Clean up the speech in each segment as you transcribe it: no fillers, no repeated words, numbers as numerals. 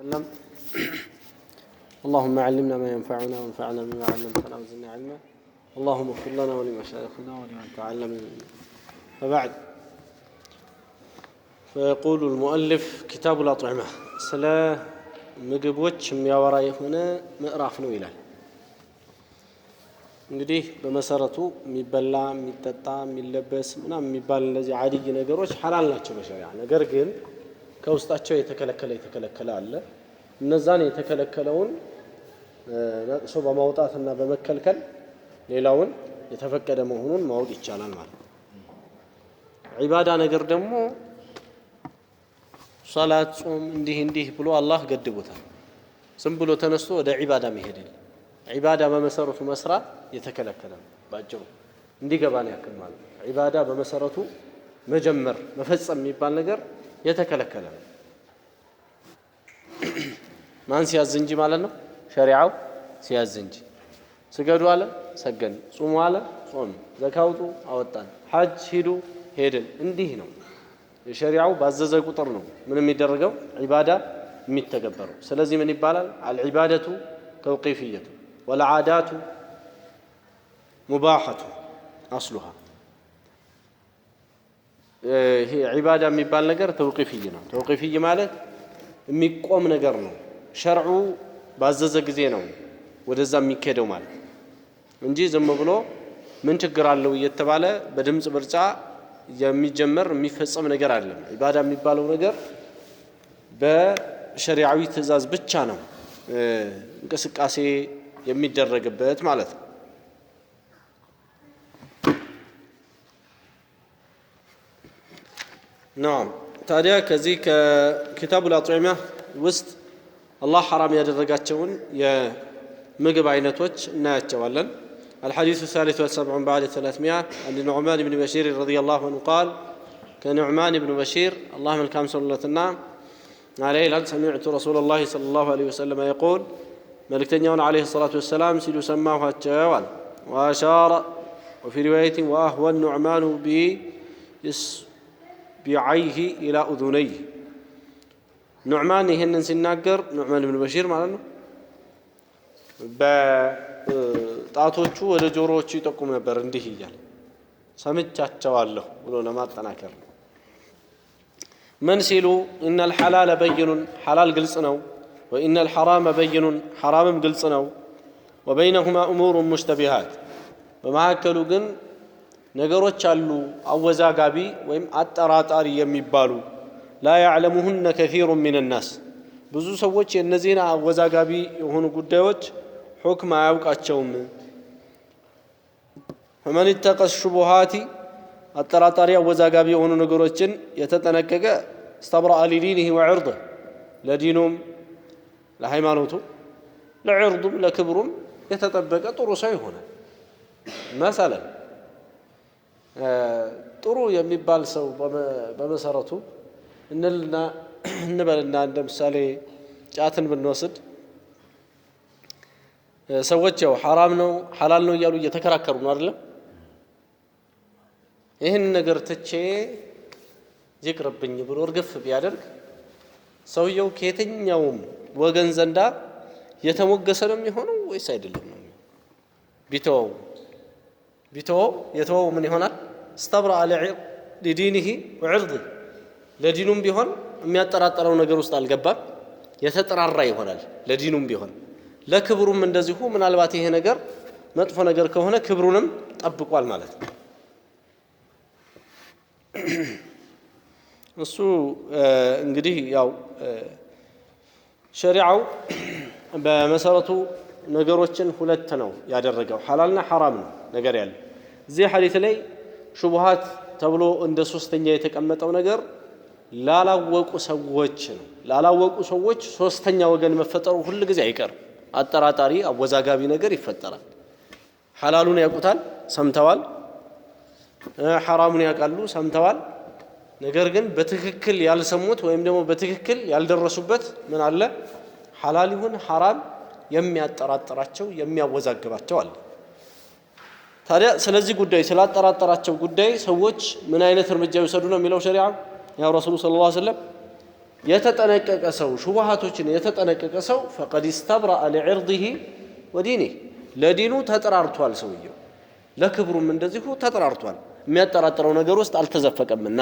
وسلم. اللهم علمنا ما ينفعنا وانفعنا بما علمتنا وزدنا علما. اللهم اغفر لنا ولمشايخنا ولمن تعلمنا منا. فبعد، فيقول المؤلف كتاب الأطعمة سلا ምግቦች የሚያወራ የሆነ ምዕራፍ ነው ይላል። እንግዲህ በመሰረቱ የሚበላ የሚጠጣ የሚለበስ ምናምን የሚባል እንደዚህ ዓዲይ ነገሮች ሐላል ናቸው በሸሪዓ። ነገር ግን ከውስጣቸው የተከለከለ አለ። እነዛን የተከለከለውን ነቅሶ በማውጣትና በመከልከል ሌላውን የተፈቀደ መሆኑን ማወቅ ይቻላል ማለት ነው። ዒባዳ ነገር ደግሞ ሶላት፣ ጾም እንዲህ ብሎ አላህ ገድቦታል። ዝም ብሎ ተነስቶ ወደ ዒባዳ መሄድ የለም። ዒባዳ በመሰረቱ መስራት የተከለከለ ነው። ባጭሩ እንዲገባን ያክል ማለት ነው። ዒባዳ በመሰረቱ መጀመር መፈጸም የሚባል ነገር የተከለከለ ነው። ማን ሲያዝ እንጂ ማለት ነው? ሸሪዓው ሲያዝ እንጂ። ስገዱ አለ ሰገን፣ ጾሙ አለ ጾም፣ ዘካውጡ አወጣን፣ ሐጅ ሂዱ ሄድን። እንዲህ ነው ሸሪዓው ባዘዘ ቁጥር ነው ምን የሚደረገው ዒባዳ የሚተገበረው። ስለዚህ ምን ይባላል? አልዒባደቱ ተውቂፍየቱ ወልዓዳቱ ሙባሐቱ አስሉሃ። ይሄ ዒባዳ የሚባል ነገር ተውቂፍይ ነው። ተውቂፍይ ማለት የሚቆም ነገር ነው። ሸርዑ ባዘዘ ጊዜ ነው ወደዛ የሚካሄደው ማለት እንጂ ዝም ብሎ ምን ችግር አለው እየተባለ በድምጽ ብርጫ የሚጀመር የሚፈጸም ነገር አይደለም። ዒባዳ የሚባለው ነገር በሸሪዓዊ ትእዛዝ ብቻ ነው እንቅስቃሴ የሚደረግበት ማለት ነው። ናም ታዲያ ከዚህ ከኪታቡል አጥዒማ ውስጥ አላህ ሐራም ያደረጋቸውን የምግብ አይነቶች እናያቸዋለን። الحديث الثالث والسبعون بعد 300 عن نعمان بن بشير رضي الله عنه قال كنعمان بن بشير اللهم الكام صلى الله عليه وسلم سمعت رسول الله صلى الله عليه وسلم يقول ملكتنيون عليه الصلاة والسلام سيدو سماه الجوال وأشار وفي رواية وأهوى النعمان بإصبعيه إلى أذنيه. نعمان هن سناقر نعمان بن بشير معنا ጣቶቹ ወደ ጆሮዎቹ ይጠቁም ነበር እንዲህ ይያል ሰምቻቸዋለሁ ብሎ ለማጠናከር ነው። ምን ሲሉ ان الحلال بين حلال ግልጽ ነው وان الحرام بين حرامም ግልጽ ነው وبينهما امور مشتبهات በመካከሉ ግን ነገሮች አሉ አወዛጋቢ ወይም አጠራጣሪ የሚባሉ لا يعلمهن كثير من الناس ብዙ ሰዎች የነዚህን አወዛጋቢ የሆኑ ጉዳዮች حكم አያውቃቸውም። فمن اتقى الشبهات الطراطاري አወዛጋቢ የሆኑ ነገሮችን የተጠነቀቀ استبرأ لدينه وعرضه ለዲኑም ለሃይማኖቱ ለዕርዱም ለክብሩም የተጠበቀ ጥሩ ሰው ይሆናል። مثلا ጥሩ የሚባል ሰው በመሰረቱ እንበልና እንደ ምሳሌ ጫትን ብንወስድ ሰዎች ያው ሐራም ነው ሐላል ነው እያሉ እየተከራከሩ ነው አይደል? ይሄን ነገር ትቼ ይቅርብኝ ብሎ እርግፍ ቢያደርግ ሰውየው ከየትኛውም ወገን ዘንዳ የተሞገሰ ነው የሚሆነው ወይስ አይደለም ነው? ቢተወው የተወው ምን ይሆናል? استبرأ لدينه وعرضه ለዲኑም ቢሆን የሚያጠራጥረው ነገር ውስጥ አልገባም፣ የተጠራራ ይሆናል። ለዲኑም ቢሆን ለክብሩም እንደዚሁ ምናልባት ይሄ ነገር መጥፎ ነገር ከሆነ ክብሩንም ጠብቋል ማለት ነው። እሱ እንግዲህ ያው ሸሪዓው በመሰረቱ ነገሮችን ሁለት ነው ያደረገው፣ ሐላልና ሐራም ነው ነገር ያለው። እዚህ ሐዲስ ላይ ሹብሃት ተብሎ እንደ ሶስተኛ የተቀመጠው ነገር ላላወቁ ሰዎች ነው። ላላወቁ ሰዎች ሶስተኛ ወገን መፈጠሩ ሁሉ ጊዜ አይቀርም። አጠራጣሪ አወዛጋቢ ነገር ይፈጠራል። ሐላሉን ያውቁታል ሰምተዋል፣ ሐራሙን ያውቃሉ ሰምተዋል። ነገር ግን በትክክል ያልሰሙት ወይም ደግሞ በትክክል ያልደረሱበት ምን አለ? ሐላል ይሁን ሐራም የሚያጠራጥራቸው የሚያወዛግባቸው አለ። ታዲያ ስለዚህ ጉዳይ ስላጠራጠራቸው ጉዳይ ሰዎች ምን አይነት እርምጃ ይወሰዱ ነው የሚለው ሸሪዓ። ያው ረሱሉ ሰለላሁ ዐለይሂ ወሰለም የተጠነቀቀ ሰው ሹብሃቶችን የተጠነቀቀ ሰው فقد استبرأ لعرضه ودينه ለዲኑ ተጠራርቷል ሰውየው ለክብሩም እንደዚሁ ተጠራርቷል የሚያጠራጥረው ነገር ውስጥ አልተዘፈቀምና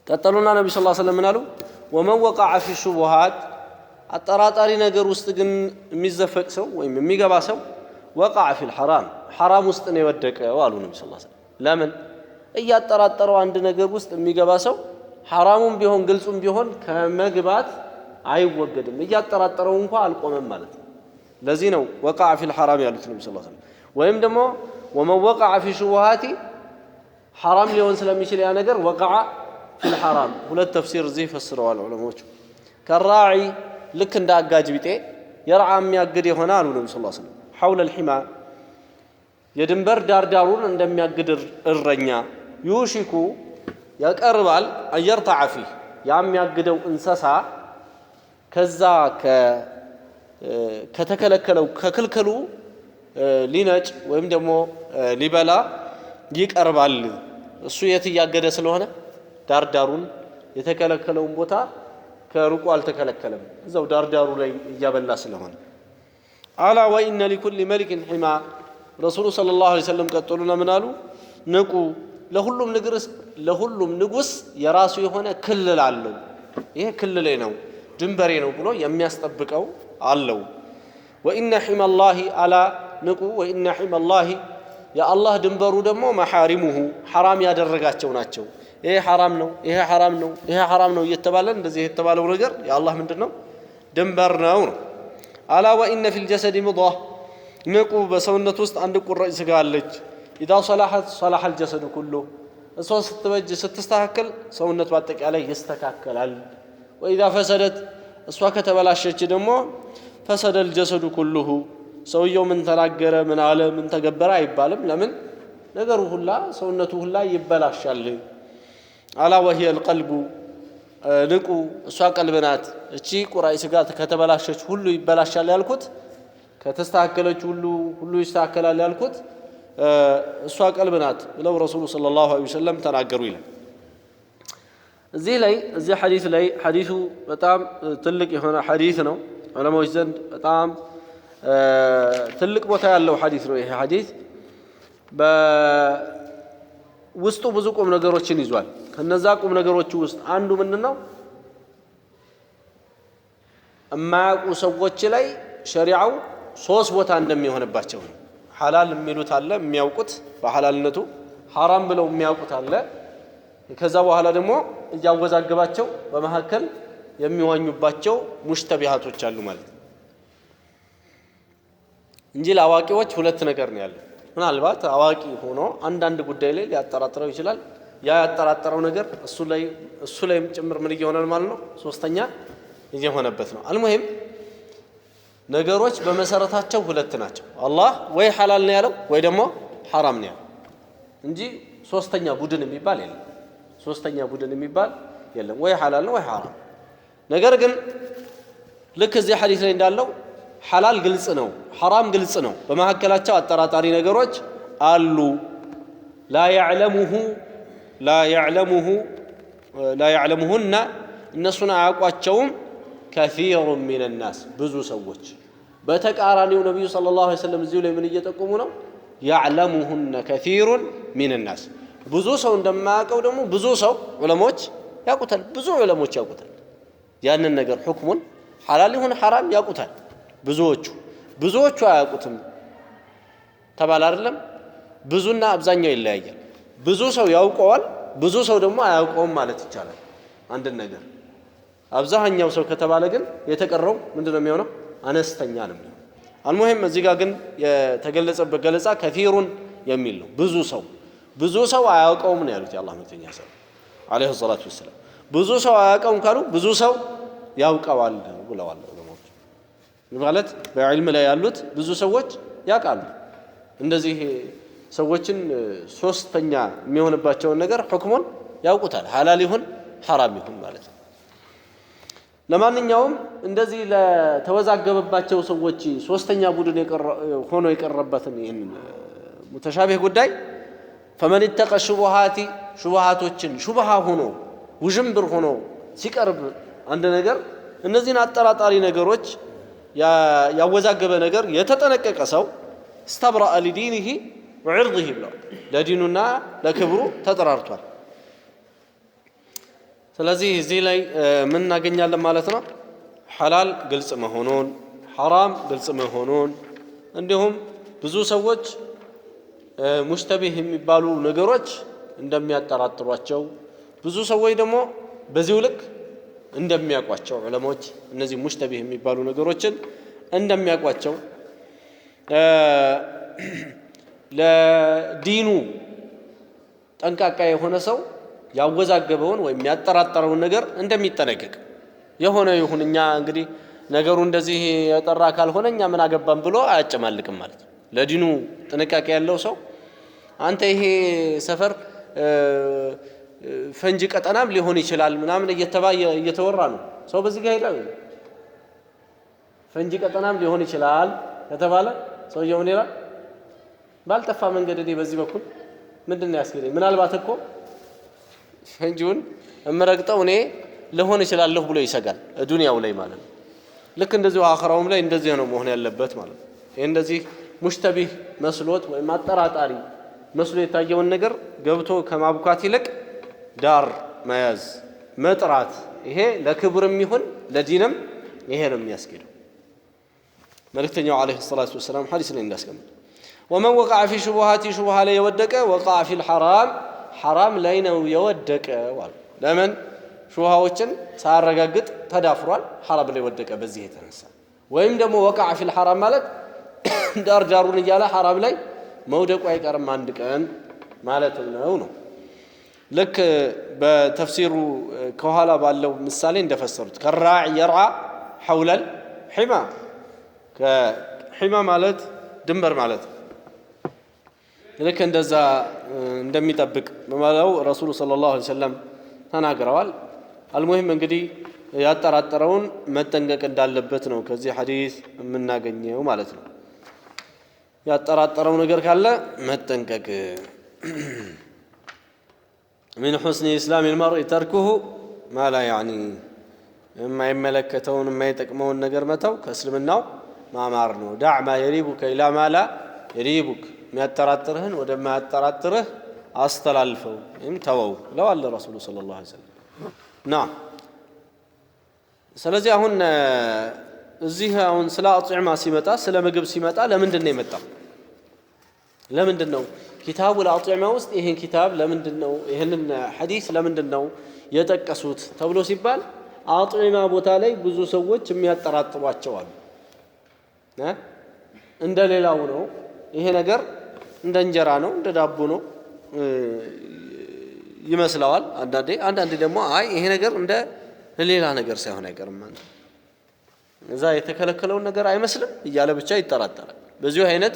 ቀጠሉና ነብዩ ሰለላሁ ዐለይሂ ወሰለም ምናሉ ومن وقع في الشبهات አጠራጣሪ ነገር ውስጥ ግን የሚዘፈቅ ሰው ወይም የሚገባ ሰው وقع في الحرام حرام ውስጥ ነው የወደቀው አሉ ነብዩ ሰለላሁ ዐለይሂ ወሰለም ለምን እያጠራጠረው አንድ ነገር ውስጥ የሚገባ ሰው حرامም ቢሆን ግልጹም ቢሆን ከመግባት አይወገድም እያጠራጠረው እንኳን አልቆመም ማለት ነው ለዚህ ነው وقع في الحرام ያሉት ነብዩ ሰለላሁ ዐለይሂ ወሰለም ወይም ደግሞ ومن وقع في الشبهات حرام ሊሆን ስለሚችል ያ ነገር وقع في الحرام ሁለት ተፍሲር እዚህ ፈስረዋል ዑለማዎቹ ከራዒ ልክ እንደ አጋጅ ቢጤ የርዓ የሚያግድ የሆነ አሉ ነብዩ ሰለላሁ ዐለይሂ ወሰለም حول الحمى የድንበር ዳርዳሩን እንደሚያግድ እረኛ ዩሽኩ ያቀርባል አየርተዓ ፊህ የሚያግደው እንሰሳ ከዛ ከተከለከለው ከክልከሉ ሊነጭ ወይም ደግሞ ሊበላ ይቀርባል እሱ የት ያገደ ስለሆነ ዳርዳሩን የተከለከለውን ቦታ ከሩቁ አልተከለከለም እዛው ዳርዳሩ ላይ ያበላ ስለሆነ አላ ወኢነ لكل ملك حما ረሱሉ ሰለላሁ ዐለይሂ ወሰለም ቀጠሉና ምን አሉ ንቁ ለሁሉም ንጉስ የራሱ የሆነ ክልል አለው ይሄ ክልሌ ነው ድንበሬ ነው ብሎ የሚያስጠብቀው አለው وإن حمى الله على ንቁ وإن حمى الله يا الله ድንበሩ ደግሞ መሐሪሙሁ حرام ያደረጋቸው ናቸው ይሄ حرام ነው ይሄ حرام ነው ይሄ حرام ነው እየተባለ እንደዚህ የተባለው ነገር የአላህ ምንድነው ድንበር ነው አላ وإن في الجسد مضغة ንቁ በሰውነት ውስጥ አንድ ቁራጭ ስጋ አለች إذا صلحت صلح الجسد كله እሷ ስትበጅ ስትስተካከል ሰውነት በአጠቃላይ ይስተካከላል وإذا فسدت እሷ ከተበላሸች ደግሞ فسد الجسد كله ሰውየው ምን ተናገረ ምን አለ ምን ተገበረ አይባልም ለምን ነገሩ ሁላ ሰውነቱ ሁላ ይበላሻል አላ وهي القلب ንቁ እሷ ቀልብ ናት እቺ ቁራጭ ስጋ ከተበላሸች ሁሉ ይበላሻል ያልኩት ከተስተካከለች ሁሉ ይስተካከላል ያልኩት እሷ ቀልብ ናት ብለው ረሱሉ ሰለላሁ ዐለይሂ ወሰለም ተናገሩ ይላል እዚህ ሐዲስ ላይ ሐዲሱ በጣም ትልቅ የሆነ ሐዲስ ነው ዑለማዎች ዘንድ በጣም ትልቅ ቦታ ያለው ሐዲስ ነው ይሄ ሐዲስ በውስጡ ብዙ ቁም ነገሮችን ይዟል ከነዛ ቁም ነገሮች ውስጥ አንዱ ምንድነው የማያውቁ ሰዎች ላይ ሸሪዓው ሶስት ቦታ እንደሚሆንባቸው ነው ሐላል የሚሉት አለ የሚያውቁት በሐላልነቱ ሐራም ብለው የሚያውቁት አለ ከዛ በኋላ ደግሞ እያወዛገባቸው በመሐከል የሚዋኙባቸው ሙሽተቢሃቶች አሉ ማለት እንጂ ለአዋቂዎች ሁለት ነገር ነው ያለው ምናልባት አዋቂ ሆኖ አንዳንድ ጉዳይ ላይ ሊያጠራጥረው ይችላል ያ ያጠራጠረው ነገር እሱ ላይም ጭምር ምን ይሆናል ማለት ነው ሶስተኛ እየሆነበት ነው አልሙሂም ነገሮች በመሰረታቸው ሁለት ናቸው አላህ ወይ ሐላል ነው ያለው ወይ ደግሞ ሐራም ነው ያለው እንጂ ሶስተኛ ቡድን የሚባል የለም ወይ ሐላል ነው ወይ ሐራም ነገር ግን ልክ እዚህ ሐዲስ ላይ እንዳለው ሐላል ግልጽ ነው ሐራም ግልጽ ነው በመሐከላቸው አጠራጣሪ ነገሮች አሉ لا يعلمهن እነሱን አያውቋቸውም كثير من الناس ብዙ ሰዎች በተቃራኒው ነብዩ ሰለላሁ ዐለይሂ ወሰለም እዚሁ ላይ ምን እየጠቆሙ ነው يعلمهن كثير من الناس ብዙ ሰው እንደማያውቀው ደግሞ ብዙ ሰው ዑለሞች ያውቁታል ብዙ ዑለሞች ያውቁታል ያንን ነገር ሁክሙን ሐላል ይሁን ሐራም ያውቁታል ብዙዎቹ አያውቁትም ተባለ አይደለም ብዙና አብዛኛው ይለያያል ብዙ ሰው ያውቀዋል ብዙ ሰው ደግሞ አያውቀውም ማለት ይቻላል አንድ ነገር አብዛኛው ሰው ከተባለ ግን የተቀረው ምንድነው የሚሆነው አነስተኛ ነው አልሙሂም እዚህ ጋር ግን የተገለጸበት ገለጻ ከፊሩን የሚል ነው ብዙ ሰው አያውቀውም ነው ያሉት የአላህ መልእክተኛ አለይሂ ሰላቱ ወሰለም ብዙ ሰው አያውቀውም ካሉ ብዙ ሰው ያውቀዋል ብለዋል ዑለማዎች ማለት በዕልም ላይ ያሉት ብዙ ሰዎች ያውቃሉ እንደዚህ ሰዎችን ሶስተኛ የሚሆንባቸውን ነገር ሁክሙን ያውቁታል ሐላል ይሁን ሐራም ይሁን ማለት ነው ለማንኛውም እንደዚህ ለተወዛገበባቸው ሰዎች ሶስተኛ ቡድን ሆኖ የቀረበትን ይሄን ሙተሻቢህ ጉዳይ فمن اتقى الشبهات شبهاتዎችን ሹብሃ ሆኖ ውዥንብር ሆኖ ሲቀርብ አንድ ነገር እነዚህን አጠራጣሪ ነገሮች ያወዛገበ ነገር የተጠነቀቀ ሰው استبرأ لدينه وعرضه ብለው ለዲኑና ለክብሩ ተጠራርቷል። ስለዚህ እዚህ ላይ ምን እናገኛለን ማለት ነው? ሐላል ግልጽ መሆኑን፣ ሐራም ግልጽ መሆኑን፣ እንዲሁም ብዙ ሰዎች ሙሽተቢህ የሚባሉ ነገሮች እንደሚያጠራጥሯቸው፣ ብዙ ሰዎች ደግሞ በዚሁ ልክ እንደሚያውቋቸው ዑለሞች እነዚህ ሙሽተቢህ የሚባሉ ነገሮችን እንደሚያውቋቸው ለዲኑ ጠንቃቃ የሆነ ሰው ያወዛገበውን ወይም ያጠራጠረውን ነገር እንደሚጠነቀቅ የሆነ ይሁን እኛ እንግዲህ ነገሩ እንደዚህ የጠራ ካልሆነ እኛ ምን አገባን ብሎ አያጨማልቅም ማለት ነው። ለዲኑ ጥንቃቄ ያለው ሰው አንተ ይሄ ሰፈር ፈንጂ ቀጠናም ሊሆን ይችላል ምናምን እየተወራ ነው። ሰው በዚህ ጋር ሄዳል ፈንጂ ቀጠናም ሊሆን ይችላል ከተባለ ሰውየው ምን ይላል? ባልጠፋ መንገድ እኔ በዚህ በኩል ምንድነው ያስገደኝ? ምናልባት እኮ ፈንጂውን እመረግጠው እኔ ልሆን ይችላለሁ ብሎ ይሰጋል ዱንያው ላይ ማለት ነው። ልክ እንደዚህ አኺራውም ላይ እንደዚህ ነው መሆን ያለበት ማለት ነው። ይሄ እንደዚህ ሙሽተቢህ መስሎት ወይም አጠራጣሪ መስሎ የታየውን ነገር ገብቶ ከማብኳት ይልቅ ዳር መያዝ መጥራት፣ ይሄ ለክብርም ይሁን ለዲንም ይሄ ነው የሚያስገደው። መልእክተኛው ዓለይሂ ሰላቱ ወሰላም ሐዲስ ላይ እንዳስቀመጡ ወመን ወቀዐ ፊ ሹቡሃቲ ሹቡሃ ላይ የወደቀ ወቀዐ ፊል ሐራም ሐራም ላይ ነው የወደቀ ዋሉ። ለምን ሹቡሃዎችን ሳያረጋግጥ ተዳፍሯል፣ ሐራም ላይ ወደቀ በዚህ የተነሳ። ወይም ደግሞ ወቀዐ ፊል ሐራም ማለት ዳር ዳሩን እያለ ሐራም ላይ መውደቁ አይቀርም አንድ ቀን ማለት ነው። ልክ በተፍሲሩ ከኋላ ባለው ምሳሌ እንደፈሰሩት ከራዕ የርዓ ሐውለል ሒማ ከሒማ ማለት ድንበር ማለት ልክ እንደዛ እንደሚጠብቅ በማለው ረሱሉ ሰለላሁ ዐለይሂ ወሰለም ተናግረዋል። አልሙሂም እንግዲህ ያጠራጠረውን መጠንቀቅ እንዳለበት ነው ከዚህ ሐዲስ የምናገኘው ማለት ነው። ያጠራጠረው ነገር ካለ መጠንቀቅ من حسن إسلام المرء تركه ما لا يعني ما يملكتون ما يتقمون ነገር መተው ከእስልምናው ማማር ነው። دع ما يريبك إلى ما لا يريبك የሚያጠራጥርህን ወደማያጠራጥርህ አስተላልፈው ተወው ብለዋል ረሱሉ ሰለላሁ ዐለይሂ ወሰለም። ስለዚህ አሁን እዚህ አሁን ስለ አጥዕማ ሲመጣ ስለ ምግብ ሲመጣ ለምንድን ነው የመጣው? ለምንድን ነው ኪታቡ አጥዕማ ውስጥ ይሄን ኪታብ ለምንድን ነው ይሄንን ሐዲስ ለምንድን ነው የጠቀሱት ተብሎ ሲባል አጥዕማ ቦታ ላይ ብዙ ሰዎች የሚያጠራጥሯቸው አሉ። እንደ ሌላው ነው ይሄ ነገር እንደ እንጀራ ነው እንደ ዳቦ ነው ይመስለዋል አንዳንዴ ደግሞ አይ ይሄ ነገር እንደ ሌላ ነገር ሳይሆን አይቀርም ማለት እዛ የተከለከለውን ነገር አይመስልም እያለ ብቻ ይጠራጠራል። በዚሁ አይነት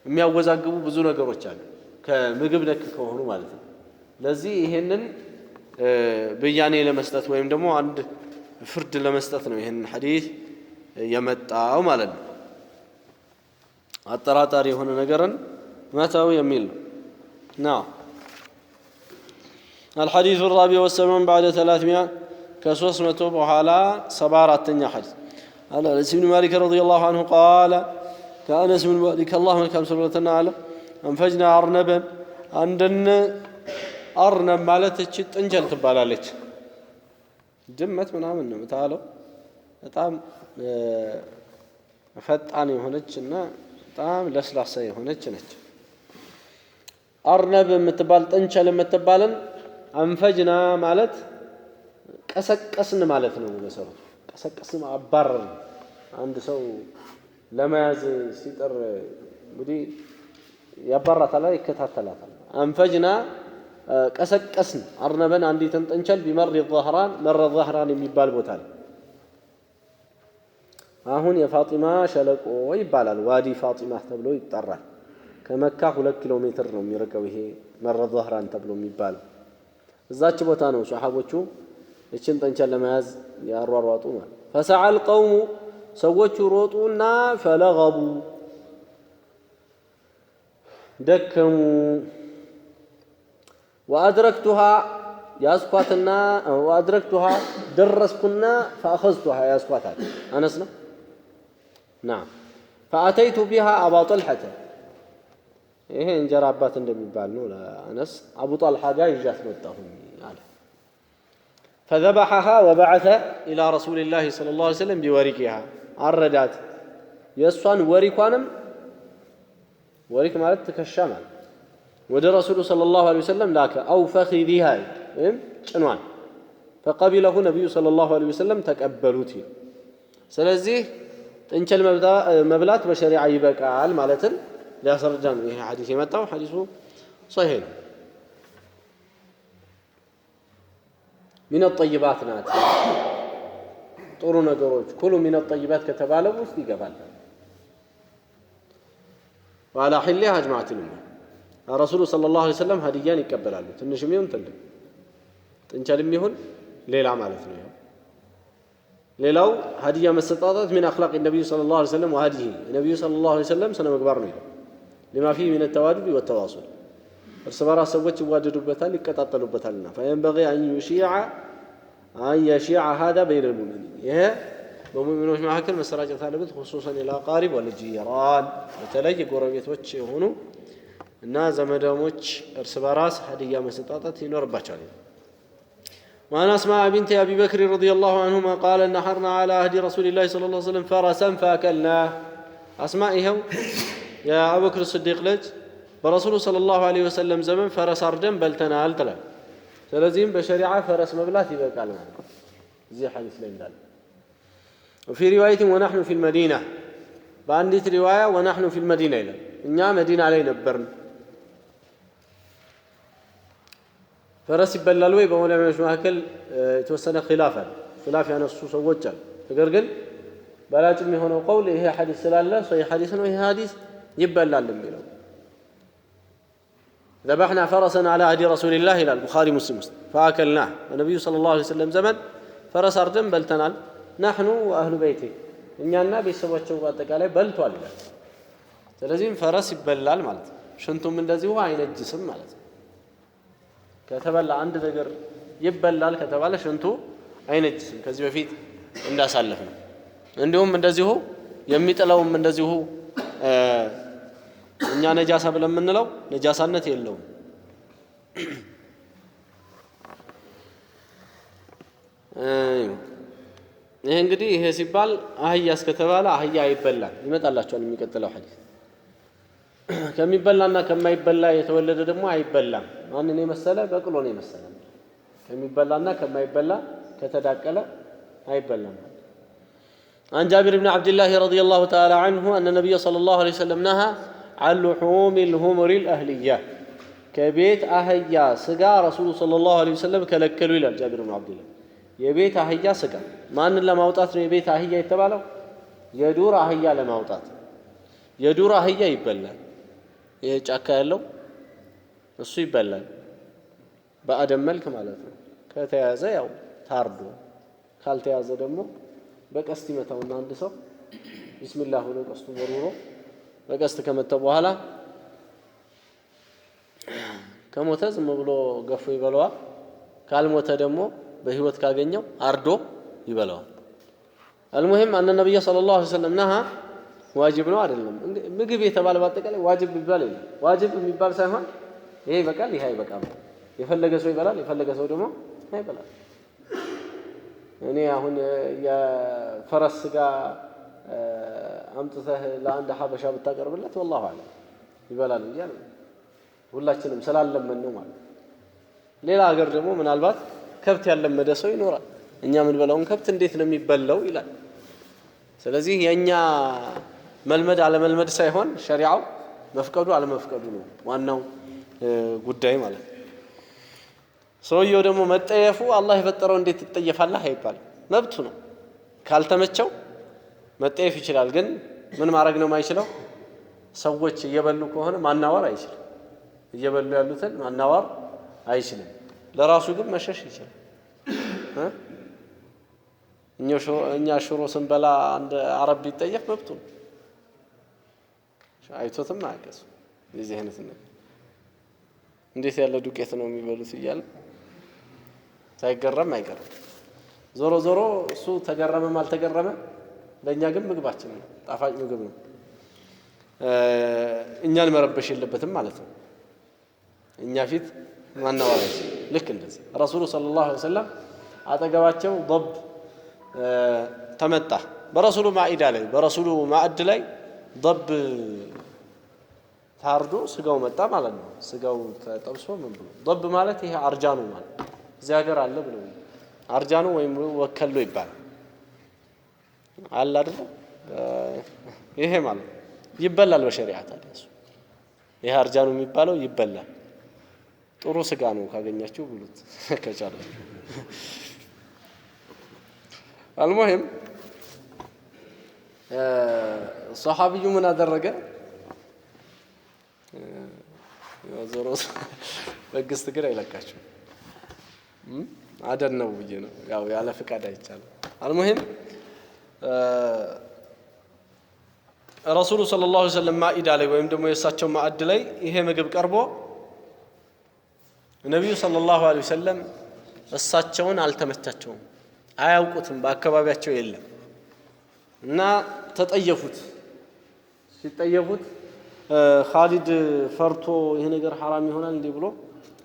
የሚያወዛግቡ ብዙ ነገሮች አሉ ከምግብ ነክ ከሆኑ ማለት ነው። ለዚህ ይሄንን ብያኔ ለመስጠት ወይም ደግሞ አንድ ፍርድ ለመስጠት ነው ይሄን ሐዲስ የመጣው ማለት ነው። አጠራጣሪ የሆነ ነገርን መተው የሚል ነው። الحديث الرابع والسبعون بعد 300 كسوسمة بحالا 74 حديث على أنس بن مالك رضي الله عنه قال كأنس بن مالك اللهم لك سبحانه وتعالى أنفجنا أرنبا عندنا أرنب مالتك تنجل تبالالك دمت من عملنا متعالوا بتعام ፈጣን የሆነችና በጣም ለስላሳ የሆነች ነች። አርነብ የምትባል ጥንቸል የምትባልን አንፈጅና ማለት ቀሰቀስን ማለት ነው። መሰረቱ ቀሰቀስን አባረርን። አንድ ሰው ለመያዝ ሲጥር እንግዲህ ያባራታል ይከታተላታል። አንፈጅና ቀሰቀስን አርነበን አንዲትን ጥንቸል ቢመር الظهران መረ الظهران የሚባል ቦታ ነው። አሁን የፋጢማ ሸለቆ ይባላል። ዋዲ ፋጢማ ተብሎ ይጠራል። ከመካ 2 ኪሎ ሜትር ነው የሚርቀው ይሄ መረ الظهران ተብሎ የሚባል እዛች ቦታ ነው ሱሐቦቹ እችን ጥንቸል ለመያዝ ያሯሯጡ ማለት فسعى القوم ሰዎቹ ሮጡና ፈለገቡ ደከሙ وأدركتها ياسقاتنا وأدركتها درسكنا فأخذتها ياسقاتها أنسنا نعم فأتيت بها أبا طلحة إيه إن جرابات እንደሚባል ነው ለአነስ አቡ ጣልሃ ጋር ይዣት መጣሁኝ አለ فذبحها وبعث إلى رسول الله صلى الله عليه وسلم بورقها አረዳት የሷን ወሪኳንም ወሪክ ማለት ተከሻማ ወደ ረሱሉ صلى الله عليه وسلم ላከ أو فخذها ወይም ጭኗን فقبله النبي صلى الله عليه وسلم ተቀበሉት ስለዚህ ጥንቸል መብላት በሸሪዓ ይበቃል ማለትን ሊያስረዳን ይሄ ሐዲስ የመጣው ሐዲሱ صحيح من الطيبات ናት ጥሩ ነገሮች كل من الطيبات ከተባለ ውስጥ ይገባል وعلى حلها جماعة الأمة الرسول صلى الله عليه وسلم هديان ይቀበላሉ ትንሽም ይሁን ትልቅ ጥንቸልም ይሁን ሌላ ማለት ነው ሌላው ሀዲያ መሰጣጣት من اخلاق النبي صلى الله عليه وسلم وهديه النبي صلى الله عليه وسلم سنه مغبار ነው لما فيه من التوادد والتواصل እርስ በራስ ሰዎች ይዋደዱበታል ይቀጣጠሉበታልና فينبغي أن يشيع هذا بين المؤمنين ይሄ በሙእሚኖች መካከል መሰራጨት አለበት خصوصا الأقارب والجيران በተለይ ጎረቤቶች የሆኑ እና ዘመዳሞች እርስ በራስ ሀዲያ መሰጣጣት ይኖርባቸዋል وعن أسماء بنت أبي بكر رضي الله عنهما قال نحرنا على عهد رسول الله صلى الله عليه وسلم فرسا فأكلناه أسمائهم يا أبو بكر الصديق لج برسول صلى الله عليه وسلم زمن فرس أردم بل تنال تلا سلزيم بشريعة فرس مبلاتي بقالنا زي حديث لين دال وفي رواية ونحن في المدينة بعندت رواية ونحن في المدينة إلى إننا مدينة علينا برن فرس يبلل ወይ በዑለማዎች መካከል የተወሰነ خلاف يعني እሱ ሰዎች አሉ ነገር ግን ባላጭ የሚሆነው قول ይሄ ሐዲስ ስላለ ሶሂህ ሐዲስ ነው ይሄ ሐዲስ ይበላል የሚለው ذبحنا فرسا على عهد رسول الله الى البخاري مسلم فاكلناه النبي صلى الله عليه وسلم زمن فرس አርደን በልተናል نحن واهل بيته እኛና ቤተሰቦቻቸው በአጠቃላይ በልቷል ይላል ስለዚህ ፈረስ ይበላል ማለት ሽንቱም እንደዚሁ አይነጅስም ማለት ከተበላ አንድ ነገር ይበላል ከተባለ ሽንቱ አይነጅስም ከዚህ በፊት እንዳሳለፈው እንዲሁም እንደዚሁ የሚጥለውም እንደዚሁ እኛ ነጃሳ ብለን የምንለው ነጃሳነት የለውም ይሄ እንግዲህ ይሄ ሲባል አህያስ ከተባለ አህያ አይበላም ይመጣላችኋል የሚቀጥለው ሐዲስ ከሚበላና ከማይበላ የተወለደ ደግሞ አይበላም ማንን የመሰለ በቅሎ ነው የመሰለ ከሚበላና ከማይበላ ከተዳቀለ አይበላም عن جابر بن عبد الله رضي الله تعالى عنه أن النبي صلى الله عليه وسلم نهى عن لحوم الهمر الأهلية كبيت أهيا سقا رسول صلى الله عليه وسلم كلكلوا إلى جابر بن عبد الله يبيت أهيا سقا ما أن لما وطات يبيت أهيا يتبالو يدور أهيا لما وطات يدور أهيا يبلا يجاكا ያለው እሱ ይበላል በአደም መልክ ማለት ነው ከተያዘ ያው ታርዶ ካልተያዘ ደግሞ በቀስት ይመታውና አንድ ሰው ቢስሚላህ ብሎ ቀስቱ ወርውሮ በቀስት ከመታው በኋላ ከሞተ ዝም ብሎ ገፎ ይበላዋል ካልሞተ ደግሞ በህይወት ካገኘው አርዶ ይበላዋል المهم أن النبي صلى الله عليه وسلم نهى واجب ነው አይደለም ምግብ የተባለ በአጠቃላይ ዋጅብ ቢባል ዋጅብ የሚባል ሳይሆን ይሄ ይበቃል ይሄ አይበቃም የፈለገ ሰው ይበላል የፈለገ ሰው ደግሞ አይበላም እኔ አሁን የፈረስ ጋር አምጥተህ ለአንድ ሐበሻ ብታቀርብለት والله አለ ይበላል ይያል ሁላችንም ስላለመን ነው ማለት ሌላ ሀገር ደግሞ ምናልባት ከብት ያለመደ ሰው ይኖራል እኛ ምን በላውን ከብት እንዴት ነው የሚበላው ይላል ስለዚህ የኛ መልመድ አለ መልመድ ሳይሆን ሸሪዓው መፍቀዱ አለ መፍቀዱ ነው ዋናው ጉዳይ ማለት ሰውየው ደግሞ መጠየፉ አላህ የፈጠረው እንዴት ትጠየፋለህ አይባል መብቱ ነው ካልተመቸው መጠየፍ ይችላል ግን ምን ማድረግ ነው የማይችለው ሰዎች እየበሉ ከሆነ ማናወር አይችልም እየበሉ ያሉትን ማናወር አይችልም ለራሱ ግን መሸሽ ይችላል እኛ ሽሮ ስንበላ አንድ አረብ ቢጠየፍ መብቱ ነው አይቶትም አያቀስ የዚህ አይነት ነገር እንዴት ያለ ዱቄት ነው የሚበሉት ይያል ሳይገረም አይቀርም። ዞሮ ዞሮ እሱ ተገረመም አልተገረመ ለኛ ግን ምግባችን ነው፣ ጣፋጭ ምግብ ነው። እኛን መረበሽ የለበትም ማለት ነው። እኛ ፊት ማናወራሽ ልክ እንደዚህ ረሱሉ ሰለላሁ ዐለይሂ ወሰለም አጠገባቸው ضب ተመጣ በረሱሉ ማኢዳ ላይ በረሱሉ ማዕድ ላይ ضب ታርዶ ስጋው መጣ ማለት ነው። ስጋው ተጠብሶ ምን ብሎ ضب ማለት ይሄ አርጃኑ ማለት እዚህ ሀገር አለ ብለው አርጃኑ ወይም ወከሎ ይባላል አለ አይደል? ይሄ ማለት ይበላል በሸሪዓ ታዲያ እሱ ይሄ አርጃኑ የሚባለው ይበላል። ጥሩ ስጋ ነው ካገኛችሁ ብሉት ከቻላችሁ። አልሙሂም ሰሃቢዩ ምን አደረገ? ዞሮ በግስት ግን አይለቃችሁ አደን ነው ብዬ ነው ያው ያለ ፍቃድ አይቻልም። አልሙሂም ረሱሉ ሰለላሁ ዐለይሂ ወሰለም ማኢዳ ላይ ወይም ደግሞ የእሳቸው ማዕድ ላይ ይሄ ምግብ ቀርቦ ነቢዩ ሰለላሁ ዐለይሂ ወሰለም እሳቸውን አልተመቻቸውም፣ አያውቁትም፣ በአካባቢያቸው የለም እና ተጠየፉት። ሲጠየፉት ኻሊድ ፈርቶ ይሄ ነገር ሐራም ይሆናል እንዴ ብሎ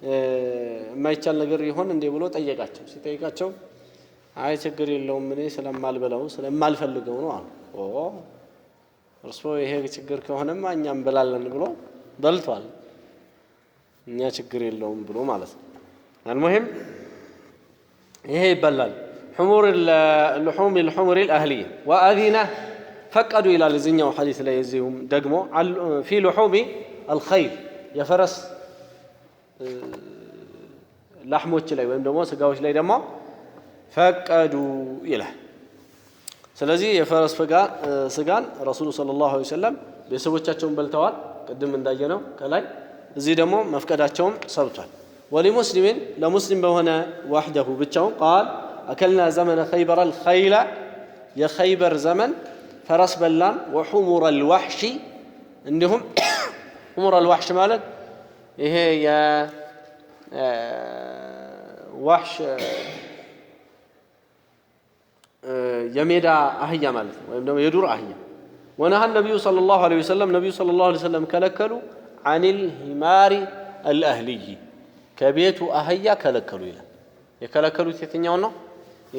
የማይቻል ነገር ይሆን እንዴ ብሎ ጠየቃቸው። ሲጠይቃቸው አይ ችግር የለውም እኔ ስለማልበላው ስለማልፈልገው ነው አሉ። እርሶ ይሄ ችግር ከሆነማ እኛም በላለን ብሎ በልቷል፣ እኛ ችግር የለውም ብሎ ማለት ነው። المهم ይሄ ይበላል። حمور اللحوم الحمر الأهلية وأذنه فقدوا إلى الزنيا وحديث لا يزيهم دقمو في لحوم الخيل يفرس لحموች ላይ ወይም ደግሞ ስጋዎች ላይ ደግሞ ፈቀዱ ይላል። ስለዚህ የፈረስ ስጋን ረሱሉ ሰለላሁ ዐለይሂ ወሰለም ቤተሰቦቻቸውን በልተዋል ቅድም እንዳየነው ከላይ። እዚህ ደግሞ መፍቀዳቸውም ሰብቷል። ولمسلم لمسلم بهنا وحده ብቻውን قال أكلنا زمن خيبر الخيل يا خيبر زمن فرس بلان وحمر الوحش عندهم حمر الوحش ማለት ይሄ وحش የሜዳ አህያ ማለት ነው ወይም ደግሞ የዱር አህያ። ونهى النبي صلى الله عليه وسلم نبي صلى الله عليه وسلم ከለከሉ عن الحمار الأهلي ከቤቱ አህያ ከለከሉ ይላል። የከለከሉት የትኛው ነው?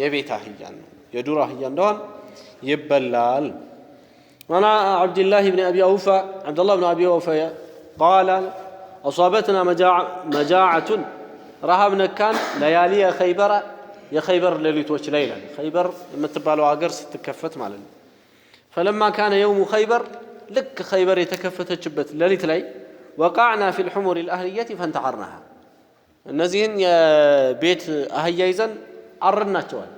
የቤት አህያ ነው። የዱር አህያ እንደሆነ ይበላል። وانا عبد الله بن ابي اوفى عبد الله بن ابي اوفى قال اصابتنا مجاعه رهبنا كان ليالي خيبر يا خيبر ليلቶች ላይ ይላል። خيبر የምትባለው ሀገር ስትከፈት ማለት ነው። فلما كان يوم خيبر لك خيبر የተከፈተችበት ሌሊት ላይ وقعنا في الحمر الاهليه فانتحرناها እነዚህን የቤት አህያ ይዘን አረድናቸዋል።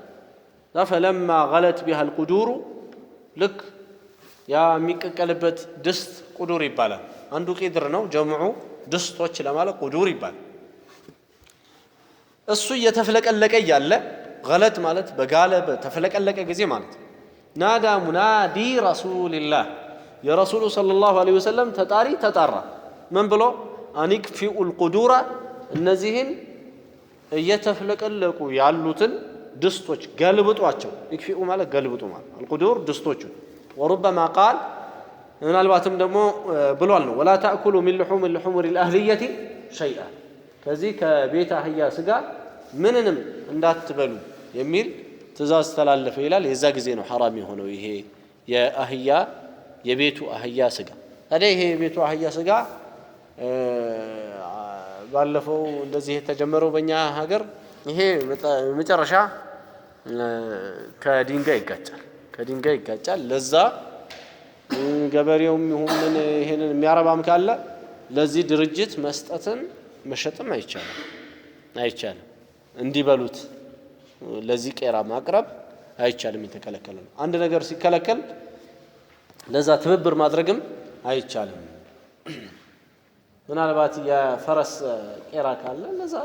فلما غلت بها القدور ልክ ያ የሚቀቀልበት ድስት ቁዱር ይባላል። አንዱ ቂድር ነው ጀምዑ ድስቶች ለማለት ቁዱር ይባላል። እሱ እየተፍለቀለቀ ያለ غلط ማለት በጋለ በተፍለቀለቀ ጊዜ ማለት ናዳ ሙናዲ ረሱልላህ የረሱሉ ሰለላሁ ዐለይሂ ወሰለም ተጣሪ ተጣራ። ምን ብሎ አንክፊኡል ቁዱራ እነዚህን እየተፍለቀለቁ ያሉትን ድስቶች ገልብጧቸው። ይክፊኡ ማለት ገልብጡ ማለት አልቁዱር ድስቶቹ። وربما قال ምናልባትም ደግሞ ብሏል ነው ولا تأكلوا من لحوم الحمر الأهلية شيئا ከዚህ ከቤት አህያ ስጋ ምንንም እንዳትበሉ የሚል ትእዛዝ ተላለፈ ይላል። የዛ ጊዜ ነው ሐራም የሆነው ይሄ የአህያ የቤቱ አህያ ስጋ። ታዲያ ይሄ የቤቱ አህያ ስጋ ባለፈው እንደዚህ የተጀመረው በእኛ ሀገር ይሄ መጨረሻ ከድንጋይ ይጋጫል። ለዛ ገበሬውም ይሁን ምን ይሄንን የሚያረባም ካለ ለዚህ ድርጅት መስጠትን መሸጥም አይቻልም። እንዲበሉት ለዚህ ቄራ ማቅረብ አይቻልም፣ የተከለከለ ነው። አንድ ነገር ሲከለከል ለዛ ትብብር ማድረግም አይቻልም። ምናልባት የፈረስ ቄራ ካለ ለዛ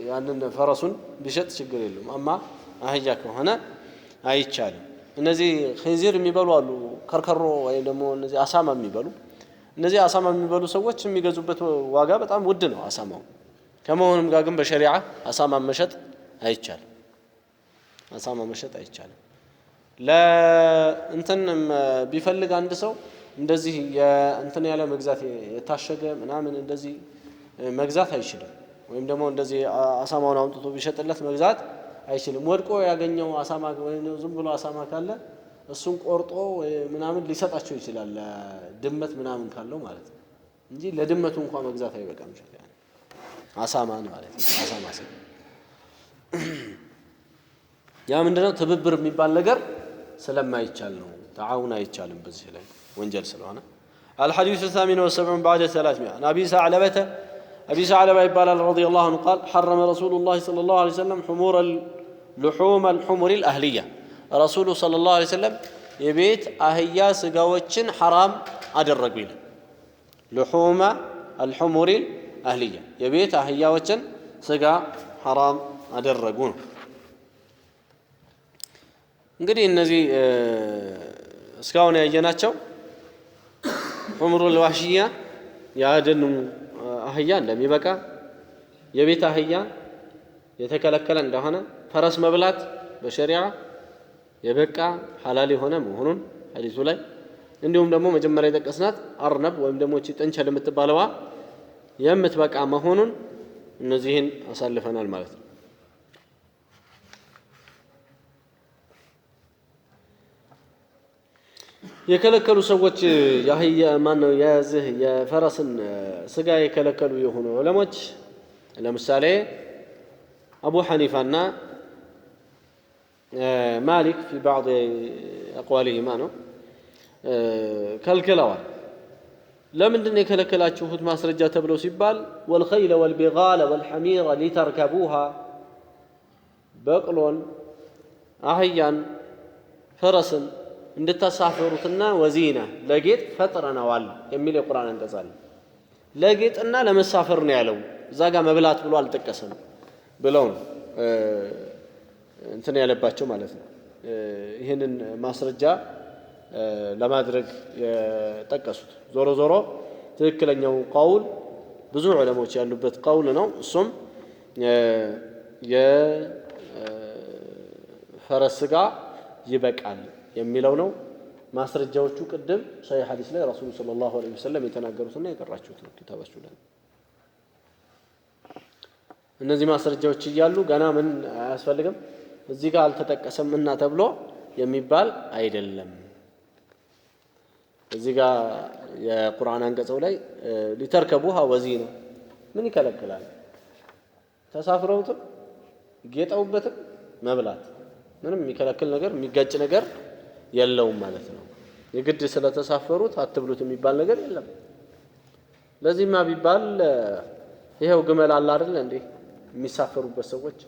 ያንን ፈረሱን ቢሸጥ ችግር የለውም። አማ አህያ ከሆነ አይቻልም። እነዚህ ኺንዚር የሚበሉ አሉ፣ ከርከሮ ወይ ደግሞ እነዚህ አሳማ የሚበሉ ሰዎች የሚገዙበት ዋጋ በጣም ውድ ነው። አሳማው ከመሆኑም ጋር ግን በሸሪዓ አሳማ መሸጥ አይቻልም። አሳማ መሸጥ አይቻልም። ለእንትን ቢፈልግ አንድ ሰው እንደዚህ የእንትን ያለ መግዛት የታሸገ ምናምን እንደዚህ መግዛት አይችልም። ወይም ደግሞ እንደዚህ አሳማውን አውጥቶ ቢሸጥለት መግዛት አይችልም። ወድቆ ያገኘው አሳማ ወይም ዝም ብሎ አሳማ ካለ እሱን ቆርጦ ምናምን ሊሰጣቸው ይችላል ለድመት ምናምን ካለው ማለት ነው እንጂ ለድመቱ እንኳን መግዛት አይበቃም ሸሪዓ አሳማን ማለት ነው። አሳማ ሲል ያ ምንድነው ትብብር የሚባል ነገር ስለማይቻል ነው። ተዓውን አይቻልም በዚህ ላይ ወንጀል ስለሆነ። الحديث الثامن والسبعون بعد 300 عن أبي ثعلبة يبال رضي الله عنه قال حرم رسول الله صلى الله عليه وسلم لحوم الحمر الأهلية رسول صلى الله عليه وسلم يبيت أهيا سقاوتشن حرام أدرق بينا لحوم الحمر الأهلية يبيت أهيا وتشن سقا حرام أدرقون እንግዲህ እነዚህ እስካሁን ያየናቸው ሑምሩል ዋህሽያ ያደኑ አህያ እንደሚበቃ የቤት አህያ የተከለከለ እንደሆነ ፈረስ መብላት በሸሪዓ የበቃ ሐላል የሆነ መሆኑን ሐዲሱ ላይ እንዲሁም ደግሞ መጀመሪያ የጠቀስናት አርነብ ወይም ደግሞ እቺ ጥንቸል የምትባለዋ የምትበቃ መሆኑን እነዚህን አሳልፈናል ማለት ነው። የከለከሉ ሰዎች ያህያ ማን ነው የዚህ የፈረስን ስጋ የከለከሉ የሆኑ ዑለሞች ለምሳሌ አቡ ሐኒፋና ማሊክ في بعض اقوالهما ነው ከልክለዋል። ለምንድን የከለከላችሁት ማስረጃ ተብለው ሲባል والخيل والبغال والحمير لتركبوها በቅሎን አህያን ፈረስን እንድታሳፈሩትና ወዚና ለጌጥ ፈጥረናዋል የሚል የቁርአን አንቀጽ አለ። ለጌጥና ለመሳፈር ነው ያለው። እዛ ጋር መብላት ብሎ አልጠቀሰም ብለው እንትን ያለባቸው ማለት ነው። ይህንን ማስረጃ ለማድረግ የጠቀሱት ዞሮ ዞሮ ትክክለኛው ቀውል ብዙ ዑለሞች ያሉበት ቀውል ነው። እሱም የፈረስ ስጋ ይበቃል የሚለው ነው። ማስረጃዎቹ ቅድም ሰሒህ ሐዲስ ላይ ረሱሉ ሰለላሁ ዐለይሂ ወሰለም የተናገሩትና የቀራችሁት ነው ኪታባችሁ ላይ። እነዚህ ማስረጃዎች እያሉ ገና ምን አያስፈልግም እዚህ ጋር አልተጠቀሰም እና ተብሎ የሚባል አይደለም። እዚህ ጋር የቁርአን አንቀጸው ላይ ሊተርከቡሃ ወዚና ምን ይከለክላል? ተሳፍረውትም ጌጠውበትም መብላት ምንም የሚከለክል ነገር የሚጋጭ ነገር የለውም ማለት ነው። የግድ ስለተሳፈሩት አትብሉት የሚባል ነገር የለም። ለዚህማ ቢባል ይሄው ግመል አለ አይደል እንዴ የሚሳፈሩበት ሰዎች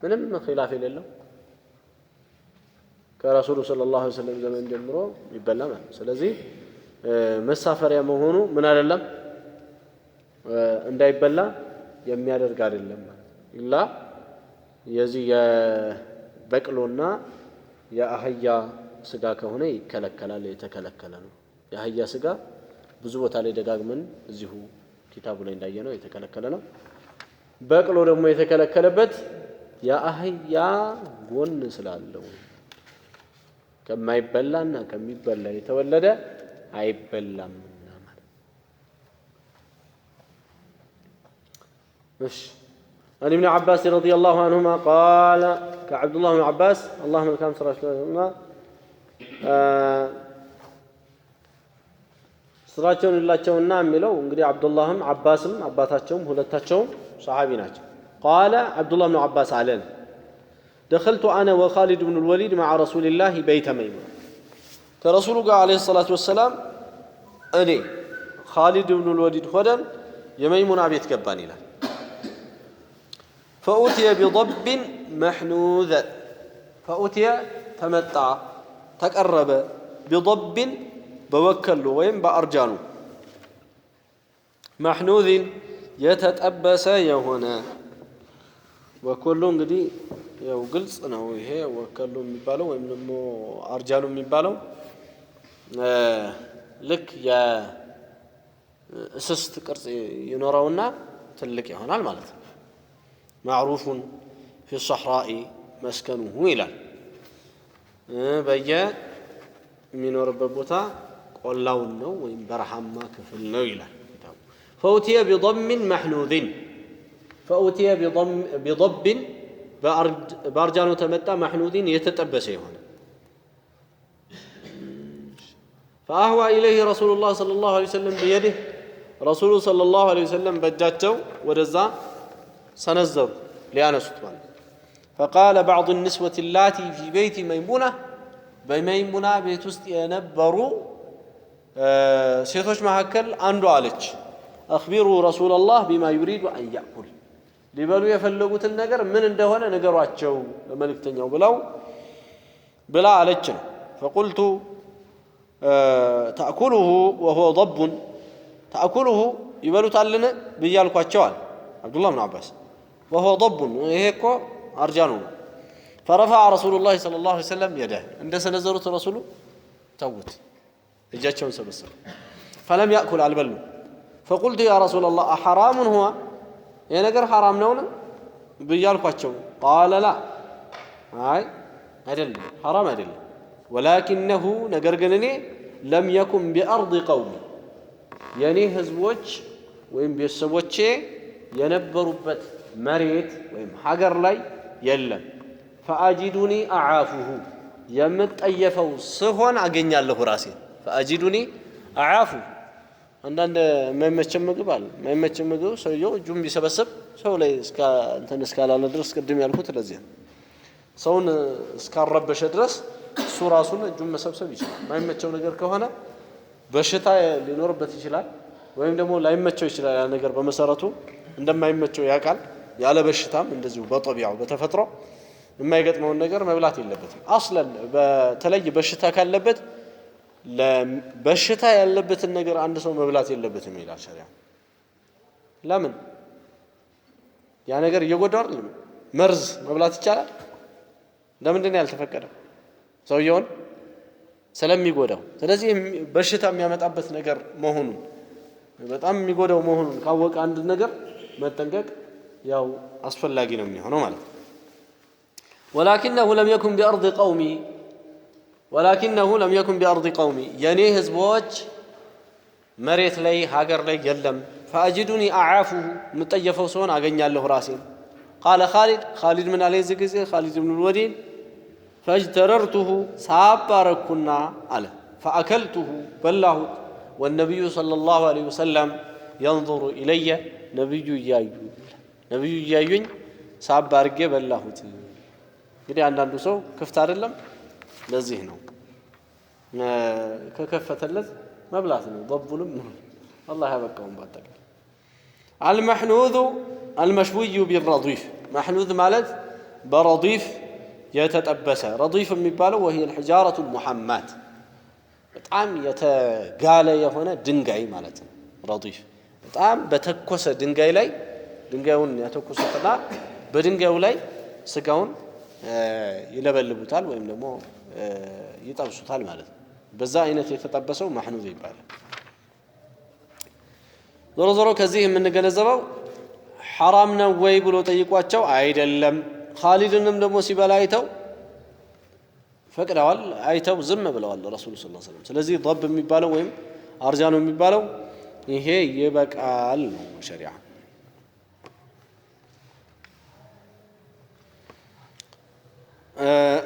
ምንም ኺላፍ የሌለው ከረሱሉ ሰለላሁ ዐለይሂ ወሰለም ዘመን ጀምሮ ይበላ ማለት ነው። ስለዚህ መሳፈሪያ መሆኑ ምን አይደለም እንዳይበላ የሚያደርግ አይደለም ማለት ኢላ የዚህ የበቅሎና የአህያ ስጋ ከሆነ ይከለከላል፣ የተከለከለ ነው። የአህያ ስጋ ብዙ ቦታ ላይ ደጋግመን እዚሁ ኪታቡ ላይ እንዳየነው የተከለከለ ነው። በቅሎ ደግሞ የተከለከለበት የአህያ ጎን ስላለው ከማይበላና ከሚበላ የተወለደ አይበላምና ማለት እሺ عن ابن عباس رضي الله عنهما قال كعبد الله بن عباس اللهم الكام ስራቸውን ይላቸውና የሚለው እንግዲህ አብዱላህም አባስም አባታቸውም ሁለታቸውም ሰሃቢ ናቸው። قال عبد الله بن عباس علن دخلت انا وخالد بن الوليد مع رسول الله بيت ميمون كرسول عليه الصلاه والسلام اني خالد بن الوليد ودن يميمون بيت ገባን ይላል فأتي بضب محنوذ فأتي تمتع تقرب بضب بوكل وين بأرجانو محنوذ يتتأبس يهنا وكله እንግዲህ ያው ግልጽ ነው። ይሄ ወከሉ የሚባለው ወይም ደግሞ አርጃኑ የሚባለው ልክ የእስስት ቅርጽ ይኖረውና تلك يهون المالت معروف في الصحراء مسكنه إلى بيا من رب بوتا قلاو النو وإن برحما كفل نو إلى فأتي بضم محنوذ فأتي بضب بارجانو تمتع محنوذ يتتبسي هنا فأهوى إليه رسول الله صلى الله عليه وسلم بيده رسول صلى الله عليه وسلم بجاتو ورزا سنزر لأنا سطبان فقال بعض النسوة اللاتي في بيت ميمونة بميمونة بيتست ينبروا سيتوش محكل عنده عليك أخبروا رسول الله بما يريد أن يأكل لبلو يفلقوا النجر من اندهونا نجروا أتشو ملك تنيو بلا عليك فقلت تأكله وهو ضب تأكله يبلو تعلنا بيالكو أتشوال عبد الله بن عباس وهو ضب هيكو أرجانه فرفع رسول الله صلى الله عليه وسلم يده عند سنزرت رسوله توت الجاتشون سبسر فلم يأكل على البلو فقلت يا رسول الله أحرام هو يا نجر حرام نونا بيالكو أتشو قال لا هاي أدل حرام أدل ولكنه نجر جنني لم يكن بأرض قومي يعني هزوج وين بيسوتشي ينبربت مريت وين حجر لي يلم فأجدني أعافه يمت أيفو صهون أجني الله راسي فأجدني أعافه عندنا ما يمشي مقبل ما يمشي مقبل سويو جم بيسبسب سو لي سكا أنت نسكال على درس قدم يالكوت لزين سون سكار رب شدرس سورة سون جم مسبسب يشلا ما يمشي نجار كهنا بشتا لنور بتشلا وين دمو لا يمشي يشلا نجار بمسارته عندما يمشي يأكل ياله بشتام እንደዚሁ በطبيعው በተፈጥሮ የማይገጥመው ነገር መብላት የለበትም አስለን በተለይ በሽታ ካለበት ለበሽታ ያለበትን ነገር አንድ ሰው መብላት የለበትም ይላል ሸሪዓ ለምን ያ ነገር እየጎዳው አይደለም መርዝ መብላት ይቻላል ለምን እንደሆነ ያልተፈቀደው ሰውየውን ስለሚጎዳው ስለዚህ በሽታ የሚያመጣበት ነገር መሆኑን በጣም የሚጎዳው መሆኑን ካወቀ አንድ ነገር መጠንቀቅ ያው አስፈላጊ ነው የሚሆነው ማለት ولكنه لم يكن بأرض قومي يعني ህዝቦች መሬት ላይ ሀገር ላይ የለም فأجدني أعافه متطيفው ሰውን አገኛለሁ ራሴን قال خالد من عليه زغز خالد بن الوليد فاجتررته سابركنا على فأكلته بلاه والنبي صلى الله عليه وسلم ينظر إلي ነብዩ ያዩኝ ሳብ አርጌ በላሁት እንግዲህ አንዳንዱ ሰው ክፍት አይደለም ለዚህ ነው ከከፈተለት መብላት ነው ضبንም الله ያበቃውን ባጠቀ المحنوذ المشوي بالرضيف محنوذ ማለት برضيف يتطبس رضيف የሚባለው وهي الحجارة المحمات በጣም የተጋለ የሆነ ድንጋይ ማለት ነው رضيف በጣም በተኮሰ ድንጋይ ላይ ድንጋዩን ያተኩሱትና በድንጋዩ ላይ ስጋውን ይለበልቡታል ወይም ደግሞ ይጠብሱታል ማለት ነው በዛ አይነት የተጠበሰው ማህኑዝ ይባላል ዞሮ ከዚህ የምንገነዘበው حرام ነው ወይ ብሎ ጠይቋቸው አይደለም ኻሊድንም ደግሞ ሲበላይተው ፈቅደዋል አይተው ዝም ብለዋል ረሱል ሰለላሁ ዐለይሂ ወሰለም ስለዚህ ضب የሚባለው ወይም አርጃኖ የሚባለው ይሄ ይበቃል ነው ሸሪዓ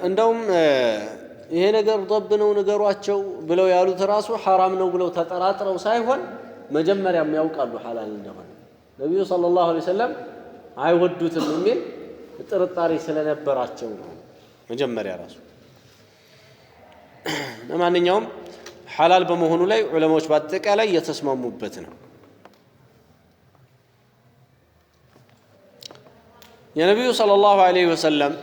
እንደውም ይሄ ነገር ضب ነው ነገሯቸው ብለው ያሉት ራሱ حرام ነው ብለው ተጠራጥረው ሳይሆን መጀመሪያም ያውቃሉ حلال እንደሆነ ነብዩ ሰለላሁ ዐለይሂ ወሰለም አይወዱትም የሚል ጥርጣሬ ስለነበራቸው ነው መጀመሪያ ራሱ ለማንኛውም حلال በመሆኑ ላይ ዑለማዎች በአጠቃላይ የተስማሙበት ነው የነብዩ ሰለላሁ ዐለይሂ ወሰለም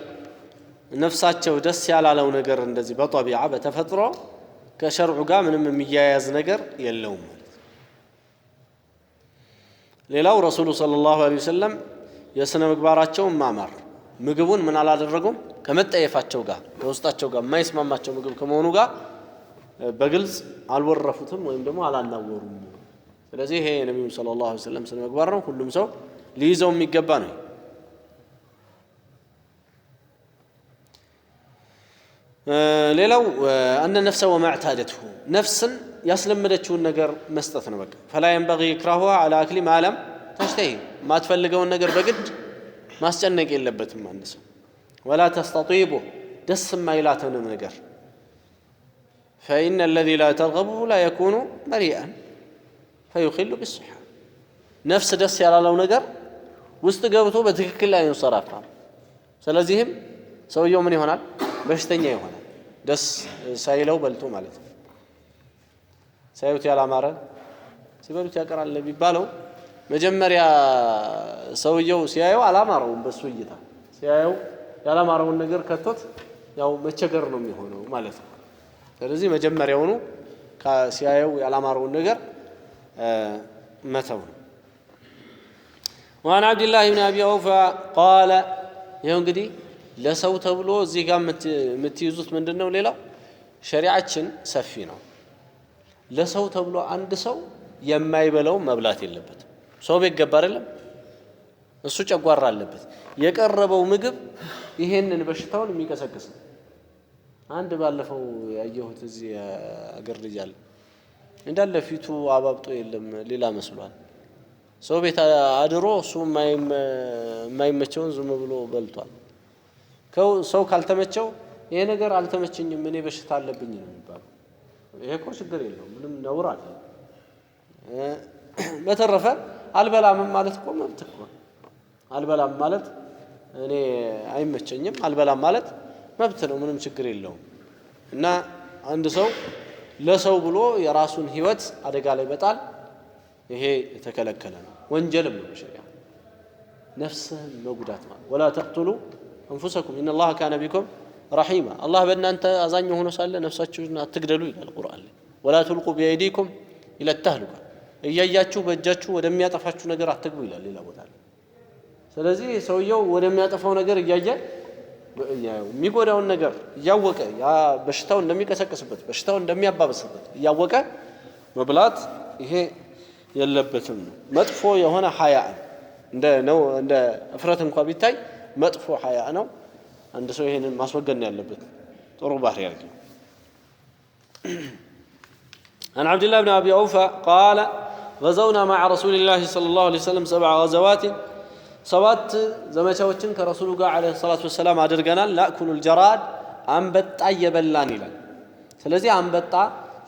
ነፍሳቸው ደስ ያላለው ነገር እንደዚህ በطبيعه በተፈጥሮ ከሸርዑ ጋር ምንም የሚያያዝ ነገር የለውም ሌላው ረሱሉ ሰለላሁ ዐለይሂ ወሰለም የስነ ምግባራቸው ማማር ምግቡን ምን አላደረጉም ከመጠየፋቸው ጋር በውስጣቸው ጋር የማይስማማቸው ምግብ ከመሆኑ ጋር በግልጽ አልወረፉትም ወይም ደግሞ አላናወሩም ስለዚህ ይሄ ነብዩ ሰለላሁ ዐለይሂ ወሰለም ስነ ምግባር ነው ሁሉም ሰው ሊይዘው የሚገባ ነው። ሌላው أن النفس وما اعتادته ነፍስን ያስለመደችውን ነገር መስጠት ነው። በቃ فلا ينبغي إكراهها على أكل ما لم تشتهي ማትፈልገውን ነገር በግድ ማስጨነቅ የለበትም አንድ ሰው ولا تستطيبه ደስ የማይላትንም ነገር فإن الذي لا ترغبه لا يكون بريئا فيخل بالصحة ነፍስ ደስ ያላለው ነገር ውስጥ ገብቶ በትክክል ላይ ይንሰራፋል። ስለዚህም ሰውየው ምን ይሆናል? በሽተኛ ይሆናል። ደስ ሳይለው በልቶ ማለት ነው። ሳይውት ያላማረ ሲበሉት ያቀራል ለሚባለው መጀመሪያ ሰውየው ሲያየው አላማረውም። በሱ እይታ ሲያየው ያላማረውን ነገር ከቶት ያው መቸገር ነው የሚሆነው ማለት ነው። ስለዚህ መጀመሪያውኑ ሲያየው ያላማረውን ነገር መተው ነው። وعن عبد الله بن أبي أوفى قال ይሄው እንግዲህ ለሰው ተብሎ እዚህ ጋር የምትይዙት ምንድነው? ሌላው ሸሪዓችን ሰፊ ነው። ለሰው ተብሎ አንድ ሰው የማይበላው መብላት የለበትም። ሰው ቤት ገባ አይደለም እሱ ጨጓራ አለበት። የቀረበው ምግብ ይሄንን በሽታውን የሚቀሰቅስ አንድ ባለፈው ያየሁት እዚህ አገር ልጅ አለ እንዳለ ፊቱ አባብጦ የለም ሌላ መስሏል። ሰው ቤት አድሮ እሱ የማይመቸውን ዝም ብሎ በልቷል። ሰው ካልተመቸው ይሄ ነገር አልተመቸኝም እኔ በሽታ አለብኝ ነው የሚባለው። ይሄ እኮ ችግር የለውም ምንም ነውር አይደለም። በተረፈ አልበላም ማለት እኮ መብት እኮ አልበላም ማለት እኔ አይመቸኝም አልበላም ማለት መብት ነው፣ ምንም ችግር የለውም። እና አንድ ሰው ለሰው ብሎ የራሱን ህይወት አደጋ ላይ በጣል ይሄ የተከለከለ ነው፣ ወንጀልም ነው በሸሪዓ። ነፍስህን መጉዳት ማለት ولا تقتلوا انفسكم ان الله كان بكم رحيما الله በእናንተ አዛኝ ሆኖ ሳለ ነፍሳችሁን አትግደሉ ይላል ቁርአን ላይ። ولا تلقوا بايديكم الى التهلكه እያያችሁ በእጃችሁ ወደሚያጠፋችሁ ነገር አትግቡ ይላል ሌላ ቦታ ላይ። ስለዚህ ሰውየው ወደሚያጠፋው ነገር እያየ የሚጎዳውን ነገር እያወቀ ያ በሽታው እንደሚቀሰቅስበት በሽታው እንደሚያባብስበት እያወቀ መብላት ይሄ የለበትም ነው። መጥፎ የሆነ ሐያ እንደ እፍረት እንኳን ቢታይ መጥፎ ሐያ ነው። አንድ ሰው ይሄንን ማስወገድ ነው ያለበት። ጥሩ ባህሪ ያርግ። عن عبد الله بن أبي أوفى قال غزونا مع رسول الله صلى الله عليه وسلم 7 غزوات ሰባት ዘመቻዎችን ከረሱሉ ጋር አለይሂ ሰላቱ ወሰለም አድርገናል። ላኩሉል ጀራድ አንበጣ እየበላን ይላል። ስለዚህ አንበጣ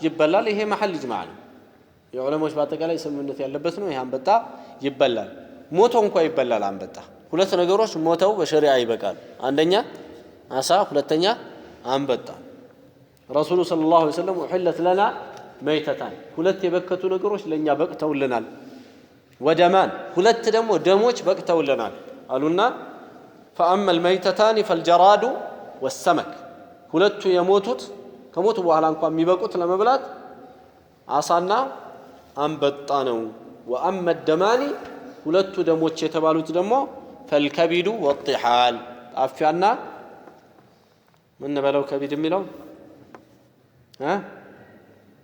ይበላል። ይሄ መሐል ኢጅማዕ ነው። የዑለሞች በአጠቃላይ ስምምነት ያለበት ነው። ይሄ አንበጣ ይበላል። ሞቶ እንኳን ይበላል አንበጣ። ሁለት ነገሮች ሞተው በሸሪዓ ይበቃል። አንደኛ አሳ፣ ሁለተኛ አንበጣ። ረሱሉ ሰለላሁ ዐለይሂ ወሰለም ወሐለት ለና መይተታን ሁለት የበከቱ ነገሮች ለኛ በቅተውልናል። ودمان ሁለት ደግሞ ደሞች በቅተውልናል አሉና فأما الميتتان فالجراد والسمك ሁለቱ የሞቱት ከሞቱ በኋላ እንኳን የሚበቁት ለመብላት አሳና አንበጣ ነው። وأما الدمان ሁለቱ ደሞች የተባሉት ደግሞ فالكبد والطحال አፍያና ምን በለው ከቢድ የሚለው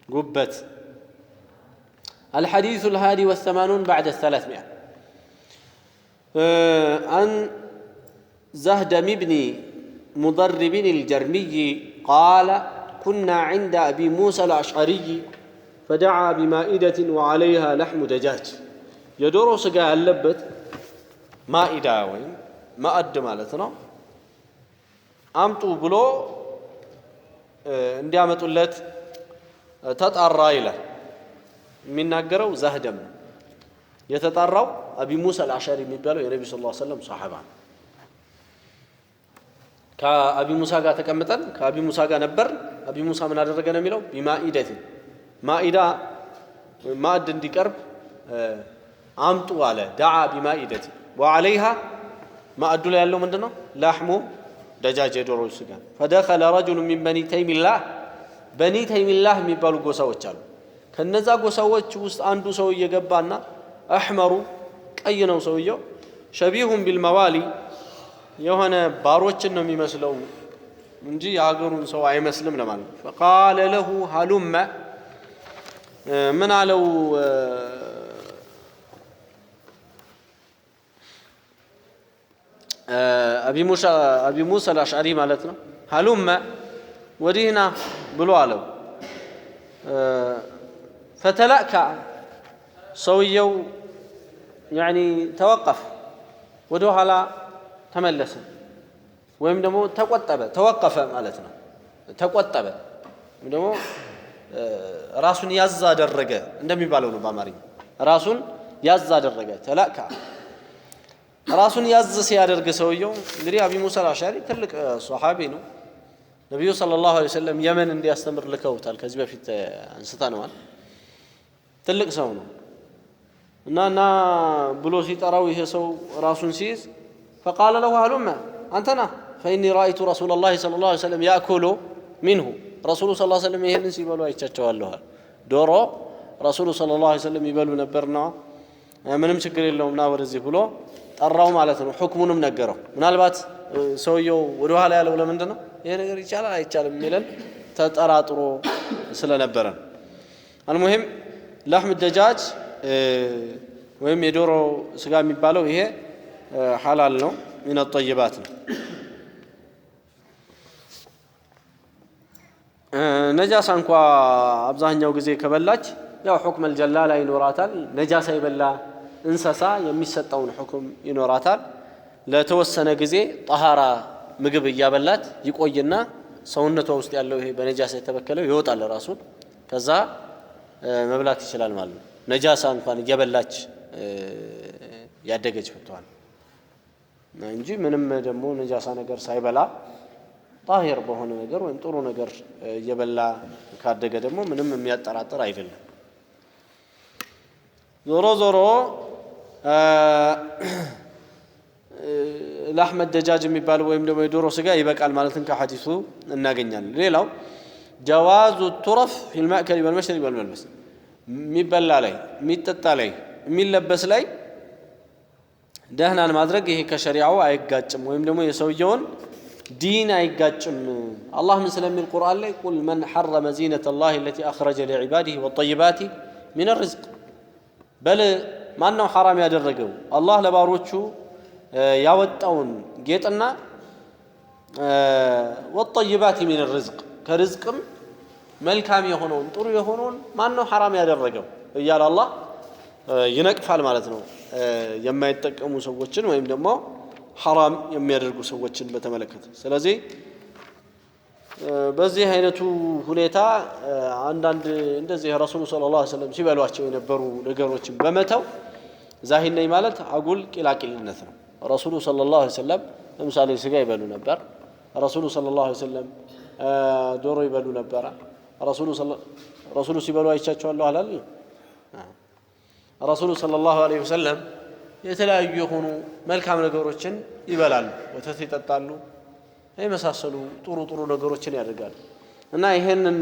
ጉበት الحديث 81 بعد 300 عن زهدم بن مضرب الجرمي قال كنا عند أبي موسى الأشعري فدعا بمائدة وعليها لحم دجاج يدور سقا اللبت مائدة وين مائد مالتنا أمطو بلو انديامة اللت تتأرى إلى የሚናገረው ዘህደም የተጣራው አቢ ሙሳ አልአሽዓሪ የሚባለው የነብዩ ሰለላሁ ዐለይሂ ወሰለም ሱሐባ ከአቢ ሙሳ ጋር ተቀምጠን ከአቢ ሙሳ ጋር ነበር። አቢ ሙሳ ምን አደረገ ነው የሚለው ቢማኢደት ማኢዳ ማዕድ እንዲቀርብ አምጡ አለ። ዳዓ ቢማኢደት وعليها ማዕዱ ላይ ያለው ምንድነው? ላህሙ ደጃጅ የዶሮ ስጋ። فدخل رجل من بني تيم الله بني تيم الله የሚባሉ ጎሳዎች አሉ። ከነዛ ጎሳዎች ውስጥ አንዱ ሰው እየገባና አህመሩ ቀይ ነው ሰውየው ሸቢሁን ቢልመዋሊ የሆነ ባሮችን ነው የሚመስለው እንጂ የሀገሩን ሰው አይመስልም ለማለት ነው። فقال له هلم ምን አለው أبي موسى الأشعري مالتنا هلم ودينا بلوالو فتلأكع سويو يعني توقف ودوه على تملس ويم دمو توقف مالتنا ተቆጠበ ደግሞ ራሱን ያዝ አደረገ እንደሚባለው ነው በአማርኛ ራሱን ያዝ አደረገ ተላካ ራሱን ያዝ ሲያደርግ ሰውየው እንግዲህ አቢ ሙሳ አልአሽዓሪ ትልቅ ሱሐቢ ነው ነብዩ ሰለላሁ ዐለይሂ ወሰለም የመን እንዲያስተምር ልከውታል ከዚህ በፊት አንስተነዋል ትልቅ ሰው ነው እና ብሎ ሲጠራው ይሄ ሰው ራሱን ሲይዝ فقال له هلما أنتنا فإني رأيت رسول الله صلى الله عليه وسلم يأكل منه رسول صلى الله عليه وسلم يهلن سيبالو አይቻቸዋለሁ ዶሮ ረሱሉ ሰለላሁ ዐለይሂ ወሰለም ይበሉ ነበርና ምንም ችግር የለውም ና ወደዚህ ብሎ ጠራው ማለት ነው ሁክሙንም ነገረው ምናልባት ሰውየው ወደ ኋላ ያለው ለምንድን ነው ይሄ ነገር ይቻላል አይቻልም የሚለን ተጠራጥሮ ስለነበረ አልሙሂም ለህም ደጃጅ ወይም የዶሮ ስጋ የሚባለው ይሄ ሐላል ነው من الطيبات ነጃሳ እንኳ አብዛኛው ጊዜ ከበላች ያው ሁክም الجلالة ይኖራታል ነጃሳ ይበላ እንሰሳ የሚሰጠውን ሁክም ይኖራታል ለተወሰነ ጊዜ طهارة ምግብ ያበላት ይቆይና ሰውነቷ ውስጥ ያለው ይሄ በነጃሳ የተበከለው ይወጣል ራሱ ከዛ መብላት ይችላል ማለት ነው ነጃሳ እንኳን እየበላች ያደገች ፍቷል እንጂ ምንም ደግሞ ነጃሳ ነገር ሳይበላ ጣሂር በሆነ ነገር ወይም ጥሩ ነገር እየበላ ካደገ ደግሞ ምንም የሚያጠራጥር አይደለም ዞሮ ዞሮ لحم الدجاج የሚባለው ወይም ደግሞ የዶሮ ስጋ ይበቃል ማለትን ከሐዲሱ እናገኛለን ሌላው جواز الترف في المأكل والمشرب والملبس የሚበላ ላይ የሚጠጣ ላይ የሚለበስ ላይ ደህናን ማድረግ ይሄ ከሸሪዓው አይጋጭም ወይም ደግሞ የሰውየውን ዲን አይጋጭም አላህ ምን ስለሚል ቁርአን ላይ ቁል መን حرم زينة الله التي أخرج لعباده والطيبات من الرزق በል ማን ነው حرام ያደረገው አላህ ለባሮቹ ያወጣውን ጌጥና والطيبات من الرزق ከርዝቅም መልካም የሆነውን ጥሩ የሆነውን ማን ነው حرام ያደረገው እያለ አላህ ይነቅፋል ማለት ነው የማይጠቀሙ ሰዎችን ወይም ደግሞ حرام የሚያደርጉ ሰዎችን በተመለከተ ስለዚህ በዚህ አይነቱ ሁኔታ አንዳንድ እንደዚህ ረሱል ሰለላሁ ዐለይሂ ወሰለም ሲበሏቸው የነበሩ ነገሮችን በመተው ዛሂድ ነኝ ማለት አጉል ቂላቂልነት ነው ረሱል ሰለላሁ ዐለይሂ ወሰለም ለምሳሌ ስጋ ይበሉ ነበር ረሱል ሰለላሁ ዐለይሂ ወሰለም ዶሮ ይበሉ ነበር ረሱል ሲበሉ አይቻቸዋለሁ አላል ረሱል ሰለላሁ ዐለይሂ ወሰለም የተለያዩ የሆኑ መልካም ነገሮችን ይበላሉ ወተት ይጠጣሉ የመሳሰሉ ጥሩ ነገሮችን ያደርጋሉ እና ይሄንን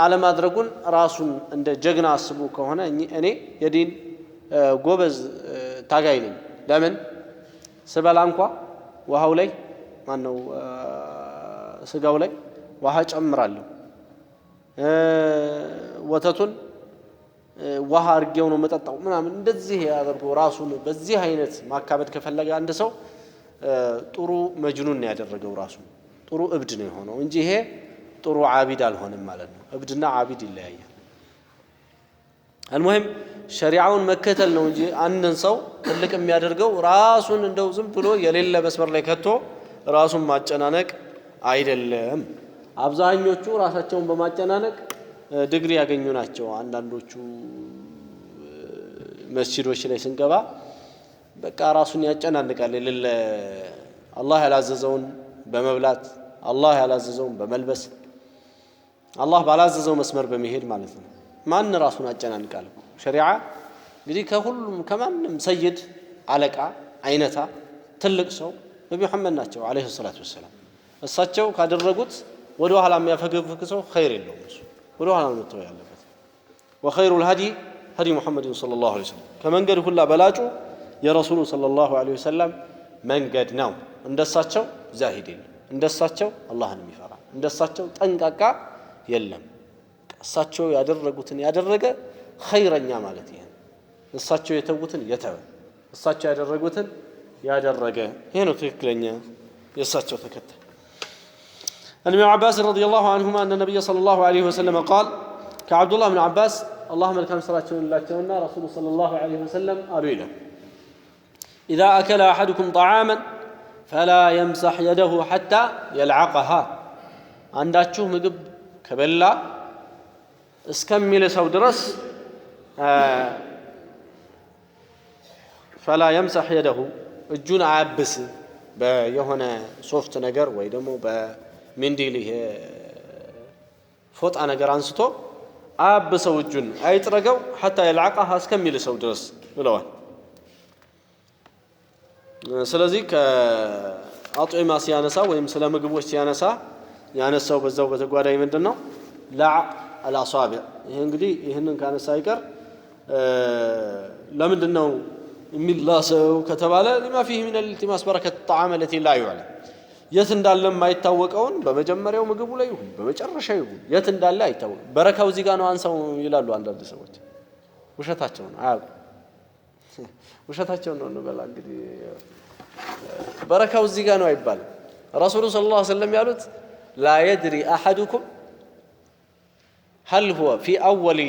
አለማድረጉን ራሱን እንደ ጀግና አስቡ ከሆነ እኔ የዲን ጎበዝ ታጋይ ነኝ ለምን ስበላ እንኳን ውሃው ላይ ማነው ስጋው ላይ ውሃ ጨምራለሁ ወተቱን ውሃ አርጌው ነው መጠጣው ምናምን እንደዚህ ያደርጉ ራሱን በዚህ አይነት ማካበድ ከፈለገ አንድ ሰው ጥሩ መጅኑን ነው ያደረገው ራሱ ጥሩ እብድ ነው የሆነው እንጂ ይሄ ጥሩ ዓቢድ አልሆነም ማለት ነው እብድና ዓቢድ ይለያያል المهم ሸሪዓውን መከተል ነው እንጂ አንድን ሰው ትልቅ የሚያደርገው ራሱን እንደው ዝም ብሎ የሌለ መስመር ላይ ከቶ ራሱን ማጨናነቅ አይደለም አብዛኞቹ ራሳቸውን በማጨናነቅ ዲግሪ ያገኙ ናቸው አንዳንዶቹ መስጂዶች ላይ ስንገባ በቃ ራሱን ያጨናንቃል ለለ አላህ ያላዘዘውን በመብላት አላህ ያላዘዘውን በመልበስ አላህ ባላዘዘው መስመር በመሄድ ማለት ነው ማን ራሱን ያጨናንቃል ሸሪዓ እንግዲህ ከሁሉም ከማንም ሰይድ አለቃ አይነታ ትልቅ ሰው ነብዩ መሐመድ ናቸው አለይሂ ሰላቱ ወሰለም እሳቸው ካደረጉት ወደ ኋላ የሚያፈገፍግ ሰው ኸይር የለውም እሱ ወደ ኋላ ነው ያለበት وخير الهدي هدي محمد صلى الله عليه وسلم ከመንገድ ሁላ በላጩ የረሱሉ ሰለላሁ ዐለይሂ ወሰለም መንገድ ነው እንደሳቸው ዛሂድ የለም እንደሳቸው አላህን የሚፈራ እንደሳቸው ጠንቃቃ የለም እሳቸው ያደረጉትን ያደረገ ኸይረኛ ማለት ይሄ እሳቸው የተውትን የተወ እሳቸው ያደረጉትን ያደረገ ይሄ ነው ትክክለኛ የእሳቸው ተከታይ عن ابن عباس رضي الله عنهما أن النبي صلى الله عليه وسلم قال كعبد الله بن عباس اللهم لك صلاة الله رسول صلى الله عليه وسلم قالوا له إذا أكل أحدكم طعاما فلا يمسح يده حتى يلعقها عنداتشو مقب كبلا اسكمل سو درس فلا يمسح يده እጁን አያብስ በየሆነ ሶፍት ነገር ወይ ደግሞ በሚንዲል ይሄ ፎጣ ነገር አንስቶ አያብሰው እጁን አይጥረገው حتى يلعقها እስከሚልሰው ድረስ ብለዋል ስለዚህ ከአጥዒማ ሲያነሳ ወይም ስለ ምግቦች ሲያነሳ ያነሳው በዛው በተጓዳኝ ምንድነው ላዕ አልአሳቢዕ ይሄ እንግዲህ ይሄንን ካነሳ አይቀር ለምንድነው የሚላሰው ከተባለ لما فيه من الالتماس بركة الطعام التي لا يعلم የት እንዳለ የማይታወቀውን በመጀመሪያው ምግቡ ላይ ይሁን በመጨረሻው ይሁን የት እንዳለ አይታወቅ በረካው እዚህ ጋር ነው አንሳው ይላሉ አንዳንድ ሰዎች ውሸታቸው ነው አያውቁ ውሸታቸው ነው እንበላ እንግዲህ በረካው እዚህ ጋር ነው አይባል ረሱሉ ሰለላሁ ዐለይሂ ወሰለም ያሉት لا يدري أحدكم هل هو في أول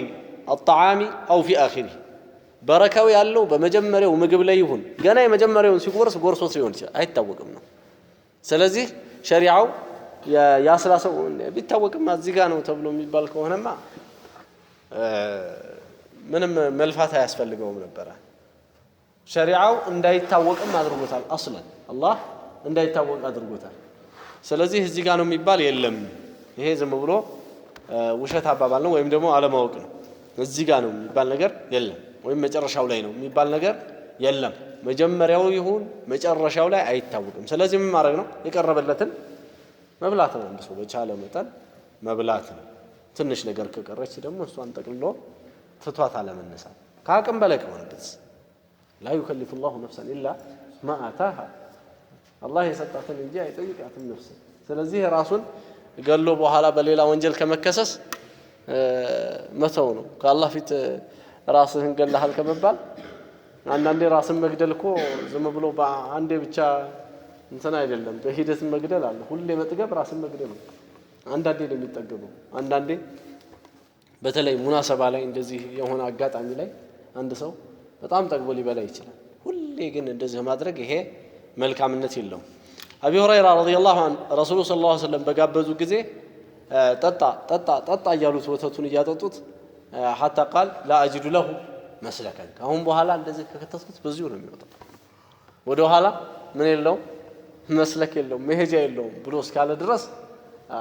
الطعام أو في آخره በረካው ያለው በመጀመሪያው ምግብ ላይ ይሁን ገና የመጀመሪያውን ሲጎርስ ጎርሶት ሊሆን ይችላል አይታወቅም ነው ስለዚህ ሸሪዓው ያስላሰው ቢታወቅም እዚህ ጋር ነው ተብሎ የሚባል ከሆነማ ምንም መልፋት አያስፈልገውም ነበር ሸሪዓው እንዳይታወቅም አድርጎታል አስለን አላህ እንዳይታወቅ አድርጎታል ስለዚህ እዚህ ጋር ነው የሚባል የለም ይሄ ዝም ብሎ ውሸት አባባል ነው ወይም ደግሞ አለማወቅ ነው እዚህ ጋር ነው የሚባል ነገር የለም ወይም መጨረሻው ላይ ነው የሚባል ነገር የለም መጀመሪያው ይሁን መጨረሻው ላይ አይታወቅም ስለዚህ ምን ማድረግ ነው የቀረበለትን መብላት ነው እንደሱ በቻለ መጠን መብላት ነው ትንሽ ነገር ከቀረች ደግሞ እሷን ጠቅልሎ ትቷት አለመነሳት ካቅም በላይ ከሆነበት لا يكلف الله نفسا الا ما اتاها الله የሰጣትን እንጂ አይጠይቃትም ነፍስ ስለዚህ ራሱን ገሎ በኋላ በሌላ ወንጀል ከመከሰስ መተው ነው ከአላህ ፊት ራስህን ገለሃል ከመባል አንዳንዴ ራስን መግደል እኮ ዝም ብሎ በአንዴ ብቻ እንትን አይደለም በሂደት መግደል አለ ሁሌ መጥገብ ራስን መግደል ነው አንዳንዴ ነው የሚጠገበው አንዳንዴ በተለይ ሙናሰባ ላይ እንደዚህ የሆነ አጋጣሚ ላይ አንድ ሰው በጣም ጠግቦ ሊበላ ይችላል ሁሌ ግን እንደዚህ ማድረግ ይሄ መልካምነት የለውም አቢ ሁረይራ ረዲየላሁ ዐንሁ ረሱሉ ሰለላሁ ዐለይሂ ወሰለም በጋበዙ ጊዜ ጠጣ እያሉት ወተቱን እያጠጡት حتى قال لا أجد له مسلكا كهم بحالا እንደዚህ ከከተስኩት በዚሁ ነው የሚወጣው ወደ ኋላ ምን የለው መስለክ የለው መሄጃ የለው ብሎ እስካለ ድረስ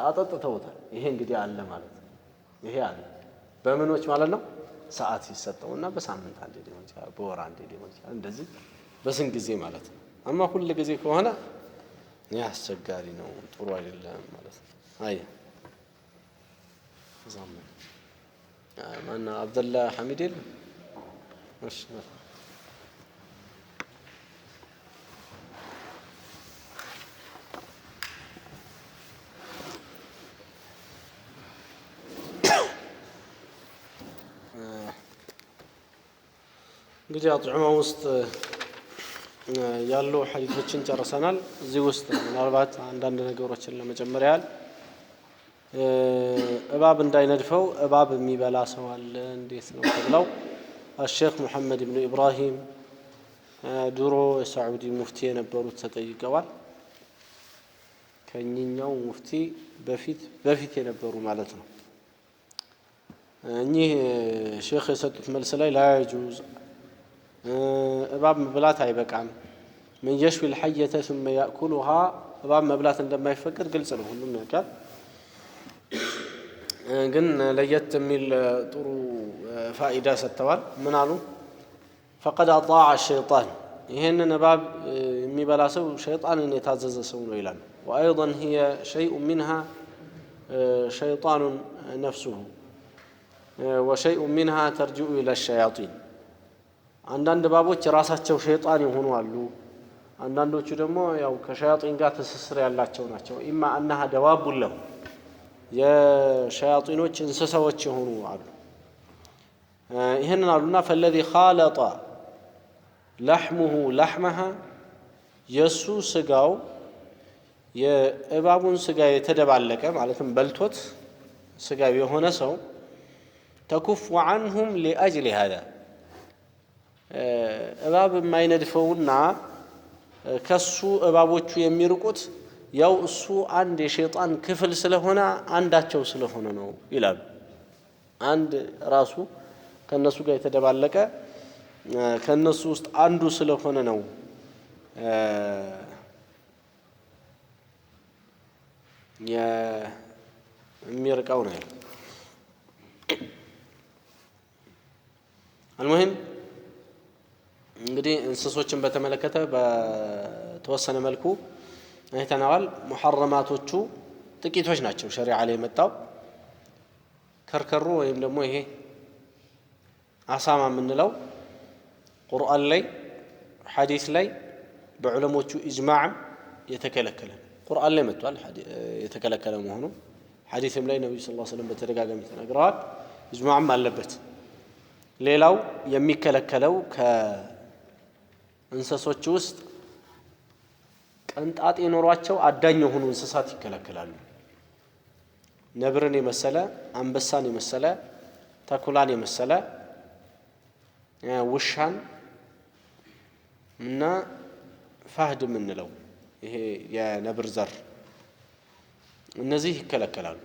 አጠጥተውታል ይሄ እንግዲህ አለ ማለት ይሄ አለ በመኖች ማለት ነው ሰዓት ይሰጠውና በሳምንት አንዴ ሊሆን ይችላል በወር አንዴ ሊሆን ይችላል እንደዚህ በስንት ጊዜ ማለት ነው አማ ሁሉ ጊዜ ከሆነ ያስቸጋሪ ነው ጥሩ አይደለም ማለት ነው አይ ዛም ማና አብደላ ሐሚድል እሺ እንግዲህ አጥዑማ ውስጥ ያሉ ሐዲሶችን ጨርሰናል እዚህ ውስጥ ምናልባት አንዳንድ ነገሮችን ለመጨመር ያህል እባብ እንዳይነድፈው እባብ የሚበላ ሰው አለ እንዴት ነው ተብለው الشيخ محمد بن إبراهيم ድሮ የሳዑዲ ሙፍቲ የነበሩት ተጠይቀዋል ከኛው ሙፍቲ በፊት የነበሩ ማለት ነው እኚህ ሼክ የሰጡት መልስ ላይ لا يجوز እባብ መብላት አይበቃም من يشوي الحية ثم يأكلها እባብ መብላት እንደማይፈቀድ ግልጽ ነው ሁሉም ያውቃል ግን ለየት የሚል ጥሩ ፋይዳ ሰጥተዋል ምን አሉ فقد اطاع الشيطان ይሄንን እባብ የሚበላ ሰው ሸይጣንን የታዘዘ ሰው ነው ይላል وايضا هي شيء منها شيطان نفسه وشيء منها ترجع الى الشياطين አንዳንድ እባቦች ራሳቸው ሸይጣን ይሆኑ አሉ አንዳንዶቹ ደግሞ ያው ከሸያጢን ጋር ትስስር ያላቸው ናቸው ኢማ انها دواب له የሸያጢኖች እንስሳዎች ይሆኑ አሉ ይሄንን አሉና فالذي خالط لحمه لحمها የሱ ስጋው የእባቡን ስጋ የተደባለቀ ማለትም በልቶት ስጋው የሆነ ሰው ተኩፍ عنهم لاجل هذا እባብ የማይነድፈውና ከሱ እባቦቹ የሚርቁት ያው እሱ አንድ የሸይጣን ክፍል ስለሆነ አንዳቸው ስለሆነ ነው ይላል። አንድ ራሱ ከነሱ ጋር የተደባለቀ ከነሱ ውስጥ አንዱ ስለሆነ ነው የሚርቀው ነው። المهم እንግዲህ እንስሶችን በተመለከተ በተወሰነ መልኩ አይተናል። ሙሐረማቶቹ ጥቂቶች ናቸው ሸሪዓ ላይ መጣው። ከርከሩ ወይም ደግሞ ይሄ አሳማ የምንለው ቁርአን ላይ ሐዲስ ላይ በዑለሞቹ ኢጅማዕ የተከለከለ ቁርአን ላይ መጥቷል የተከለከለ መሆኑ ሐዲስም ላይ ነብዩ ሰለላሁ ዐለይሂ ወሰለም በተደጋጋሚ ተናግረዋል። ኢጅማዕም አለበት። ሌላው የሚከለከለው ከእንስሶች ውስጥ ቀንጣጤ ኖሯቸው አዳኝ የሆኑ እንስሳት ይከለከላሉ። ነብርን የመሰለ አንበሳን የመሰለ ተኩላን የመሰለ ውሻን እና ፋህድ የምንለው ይሄ የነብር ዘር እነዚህ ይከለከላሉ።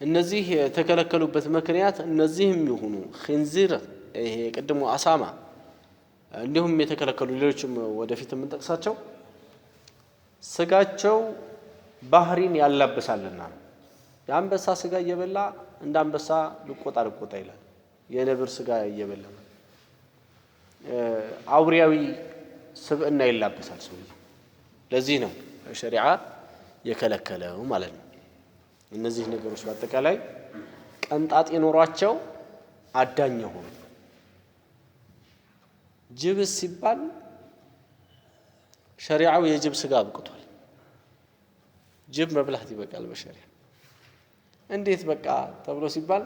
እነዚህ የተከለከሉበት ምክንያት እነዚህም ይሁኑ ኺንዚር ይሄ ቅድሙ አሳማ እንዲሁም የተከለከሉ ሌሎችም ወደፊት የምንጠቅሳቸው ስጋቸው ባህሪን ያላብሳልና የአንበሳ ስጋ እየበላ እንደ አንበሳ ልቆጣ ይላል። የነብር ስጋ እየበላ አውሪያዊ ስብዕና ይላበሳል ሰው። ለዚህ ነው ሸሪዓ የከለከለው ማለት ነው። እነዚህ ነገሮች በአጠቃላይ ቀንጣጤ ኖሯቸው አዳኝ ሆኑ። ጅብ ሲባል ሸሪዓው የጅብ ስጋ አብቅቷል። ጅብ መብላት ይበቃል በሸሪዓ። እንዴት በቃ ተብሎ ሲባል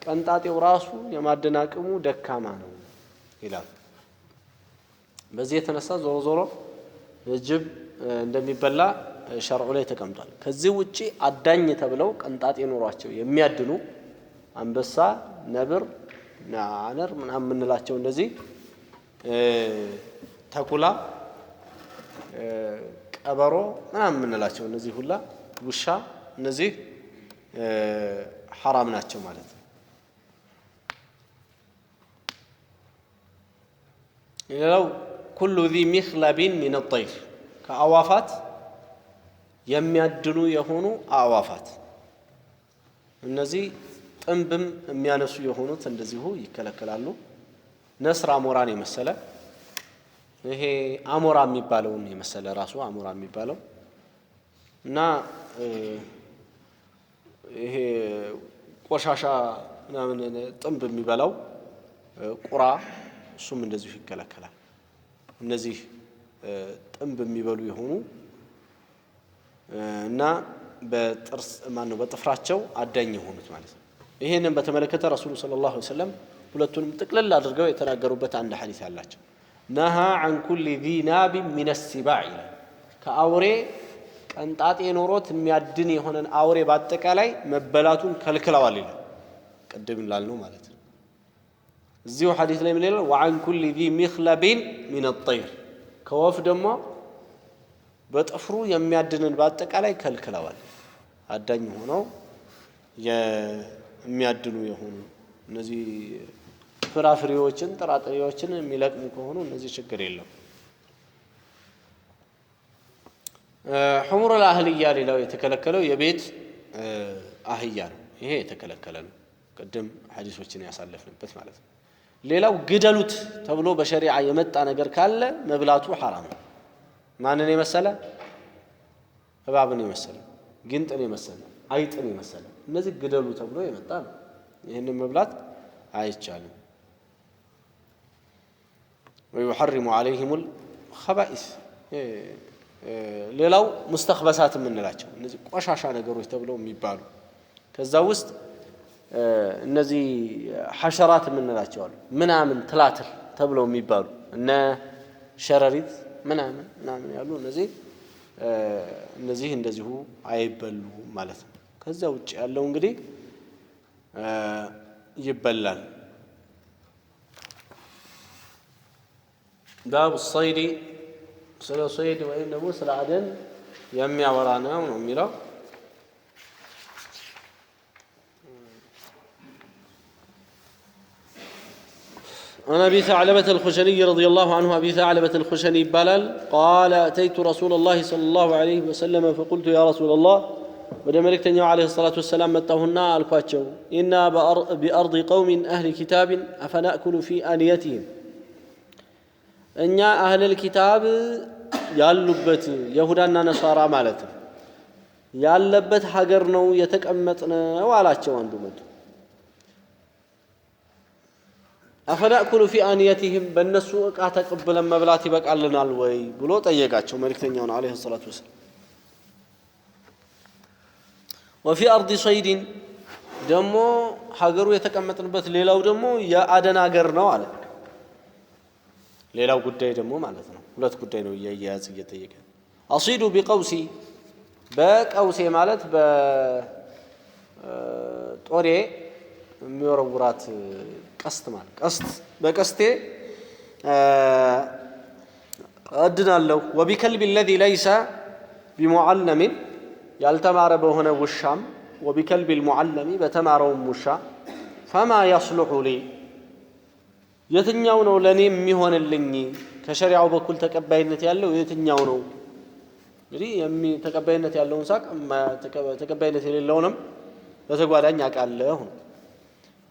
ቀንጣጤው ራሱ የማደናቀሙ ደካማ ነው ይላል። በዚህ የተነሳ ዞሮ ዞሮ ጅብ እንደሚበላ ሸርዑ ላይ ተቀምጧል። ከዚህ ውጪ አዳኝ ተብለው ቀንጣጤ ኖሯቸው የሚያድኑ አንበሳ፣ ነብር፣ ናነር ምናምን የምንላቸው እንደዚህ ተኩላ፣ ቀበሮ ምናምን የምንላቸው እነዚህ ሁላ ውሻ እነዚህ ሐራም ናቸው ማለት ነው። ሌላው ኩሉ ذي مخلب من الطير ከአዋፋት የሚያድኑ የሆኑ አዋፋት እነዚህ ጥንብም የሚያነሱ የሆኑት እንደዚሁ ይከለከላሉ። ነስር አሞራን የመሰለ ይሄ አሞራ የሚባለውን የመሰለ ራሱ አሞራ የሚባለው እና ይሄ ቆሻሻ ምናምን ጥንብ የሚበላው ቁራ እሱም እንደዚሁ ይከለከላል። እነዚህ ጥንብ የሚበሉ የሆኑ እና በጥርስ ማነው በጥፍራቸው አዳኝ የሆኑት ማለት ነው። ይሄንን በተመለከተ ረሱሉ ሰለላሁ ዐለይሂ ወሰለም ሁለቱንም ጥቅልል አድርገው የተናገሩበት አንድ ሐዲስ አላቸው። ነሃ عن كل ذي ناب من السباع ከአውሬ ቀንጣጤ ኖሮት የሚያድን የሆነን አውሬ በአጠቃላይ መበላቱን ከልክለዋል ይላል። ቅድም እንዳልነው ማለት ነው። እዚሁ ሐዲስ ላይ ምን ይላል? وعن كل ذي مخلب من الطير ከወፍ ደግሞ በጥፍሩ የሚያድንን በአጠቃላይ ከልክለዋል። አዳኝ ሆነው የሚያድኑ የሆኑ እነዚህ ፍራፍሬዎችን ጥራጥሬዎችን የሚለቅሙ ከሆኑ እነዚህ ችግር የለም። ሑሙር አልአህልያ ሌላው የተከለከለው የቤት አህያ ነው። ይሄ የተከለከለ ነው። ቅድም ሐዲሶችን ያሳለፍንበት ማለት ነው። ሌላው ግደሉት ተብሎ በሸሪዓ የመጣ ነገር ካለ መብላቱ ሐራም ነው። ማንን የመሰለ? እባብን የመሰለ፣ ግንጥን የመሰለ፣ አይጥን የመሰለ እነዚህ ግደሉ ተብሎ የመጣ ነው። ይህንን መብላት አይቻልም። ويحرم عليهم الخبائث ሌላው ሙስተኽበሳት የምንላቸው እነዚህ ቆሻሻ ነገሮች ተብለው የሚባሉ ከዛ ውስጥ እነዚህ ሐሸራት የምንላቸው አሉ። ምናምን ትላትል ተብለው የሚባሉ እነ ሸረሪት ምናምን ያሉ እነዚህ እንደዚሁ አይበሉም ማለት ነው። ከዛ ውጭ ያለው እንግዲህ ይበላል። ባብ الصيد ስለ ሰይድ ወይም ደግሞ ስለ አደን የሚያወራ ነው የሚለው። عن أبي ثعلبة الخشني رضي الله عنه أبي ثعلبة الخشني بلال قال أتيت رسول الله صلى الله عليه وسلم فقلت يا رسول الله ودملكتني عليه الصلاة والسلام متهنا الكواتشو إنا بأرض قوم أهل كتاب أفنأكل في آنيتهم إن أهل الكتاب ياللبت يهودنا نصارى مالتهم ياللبت حقرنا يتكأمتنا وعلى تشوان دومت أفنأكل في آنيتهم بالنسوء أتقبل مبلاتي بك علنا الوي بلو طيقاتشو ملكتني عليه الصلاة والسلام وفي أرض صيد دمو حقروا يتكأمتنبت ليلاو دمو يا أدنا قرنو على ليلاو قدي دمو مالتنا ولا تقدي نو ياز يتيق أصيد بقوسي بقوسي مالت طوري ميورورات قسط مال قسط بقسطي أدنا له وبكلب الذي ليس بمعلم يالتمار بهنا والشام وبكلب المعلم بتمارهم وشا فما يصلح لي يتنياو ነው ለኔ የሚሆንልኝ ከሸሪዓው በኩል ተቀባይነት ያለው የትኛው ነው እንግዲህ ተቀባይነት ያለውን ሳቅ ተቀባይነት የሌለውንም በተጓዳኝ አቃለሁ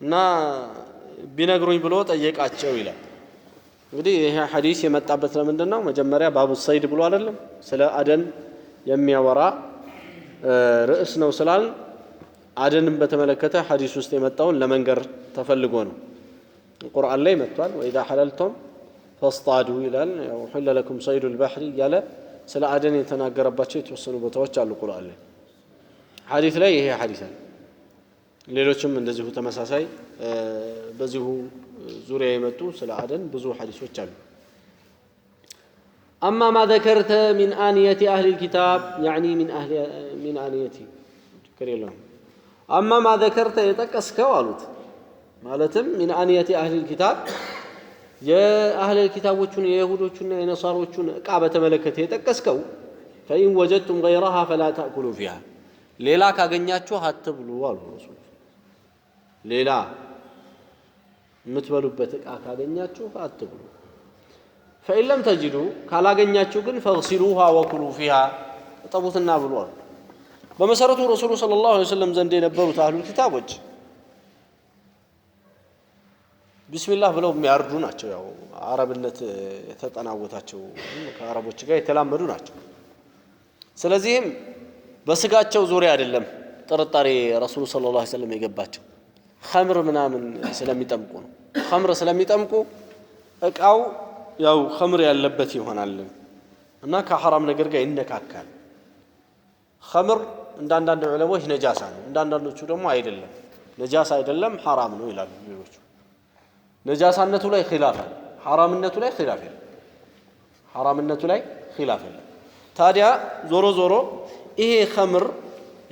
እና ቢነግሩኝ ብሎ ጠየቃቸው ይላል። እንግዲህ ይሄ ሐዲስ የመጣበት ለምንድነው? መጀመሪያ ባቡ ሰይድ ብሎ አይደለም ስለ አደን የሚያወራ ርዕስ ነው ስላል አደንን በተመለከተ ሐዲስ ውስጥ የመጣውን ለመንገር ተፈልጎ ነው። ቁርአን ላይ መጥቷል። ወኢዛ ሐለልቱም ፈስጣዱ ይላል። ያው ሐለ ለኩም ሰይዱ البحر ያለ ስለ አደን የተናገረባቸው የተወሰኑ ቦታዎች አሉ ቁርአን ላይ። ሐዲስ ላይ ይሄ ሐዲስ አለ። ሌሎችም እንደዚሁ ተመሳሳይ በዚሁ ዙሪያ የመጡ ስለ አደን ብዙ ሐዲሶች አሉ። أما ما ذكرت من آنية أهل الكتاب يعني من آنيتي كريم لهم أما ما ذكرت يتكسك والوت مالتم من آنية أهل الكتاب يا أهل الكتاب وشون يهود وشون نصارى وشون كعبة ملكته يتكسكوا فإن وجدتم غيرها فلا تأكلوا فيها ليلا كأجنياتشو هتبلوا والرسول ليلا متبلوا بتك كأجنياتشو هتبلوا فإن لم تجدوا كلا جنياتشو كن فاغسلوها وكلوا فيها طبوتنا بالوار بمسرة الرسول صلى الله عليه وسلم زندين بروت أهل الكتاب وجه بسم الله بلو مياردو ናቸው ያው አረብነት የተጠናወታቸው ከአረቦች ጋር የተላመዱ ናቸው። ስለዚህም በስጋቸው ዙሪያ አይደለም ጥርጣሬ ረሱል ሰለላሁ ዐለይሂ ወሰለም የገባቸው ኸምር ምናምን ስለሚጠምቁ ነው። ኸምር ስለሚጠምቁ እቃው ያው ኸምር ያለበት ይሆናል እና ከሐራም ነገር ጋር ይነካካል። ኸምር እንዳንዳንድ ዑለሞች ነጃሳ ነው፣ እንዳንዳንዶቹ ደግሞ አይደለም ነጃሳ አይደለም ሐራም ነው ይላሉ ሌሎቹ። ነጃሳነቱ ላይ ኺላፍ አለ፣ ሐራምነቱ ላይ ኺላፍ የለም። ሐራምነቱ ላይ ኺላፍ የለም። ታዲያ ዞሮ ዞሮ ይሄ ኸምር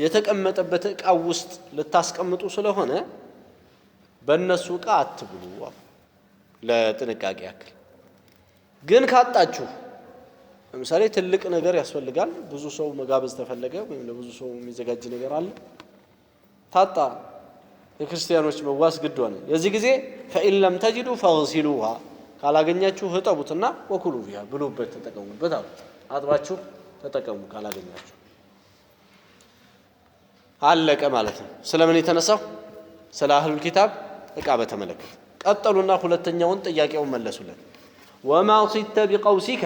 የተቀመጠበት እቃ ውስጥ ልታስቀምጡ ስለሆነ በእነሱ እቃ አትብሉ ለጥንቃቄ ያክል። ግን ካጣችሁ ለምሳሌ ትልቅ ነገር ያስፈልጋል፣ ብዙ ሰው መጋበዝ ተፈለገ ወይም ለብዙ ሰው የሚዘጋጅ ነገር አለ፣ ታጣ የክርስቲያኖች መዋስ ግድ ሆነ። የዚህ ጊዜ فإن لم تجدوا فاغسلوها ካላገኛችሁ ህጠቡትና ወኩሉ ፊሃ ብሉበት ተጠቀሙበት አሉ። አጥባችሁ ተጠቀሙ ካላገኛችሁ አለቀ ማለት ነው። ስለምን የተነሳው? ስለ አህሉል ኪታብ እቃ በተመለከተ ቀጠሉና ሁለተኛውን ጥያቄውን መለሱለት። ወማ ሲተ ቢቀውሲከ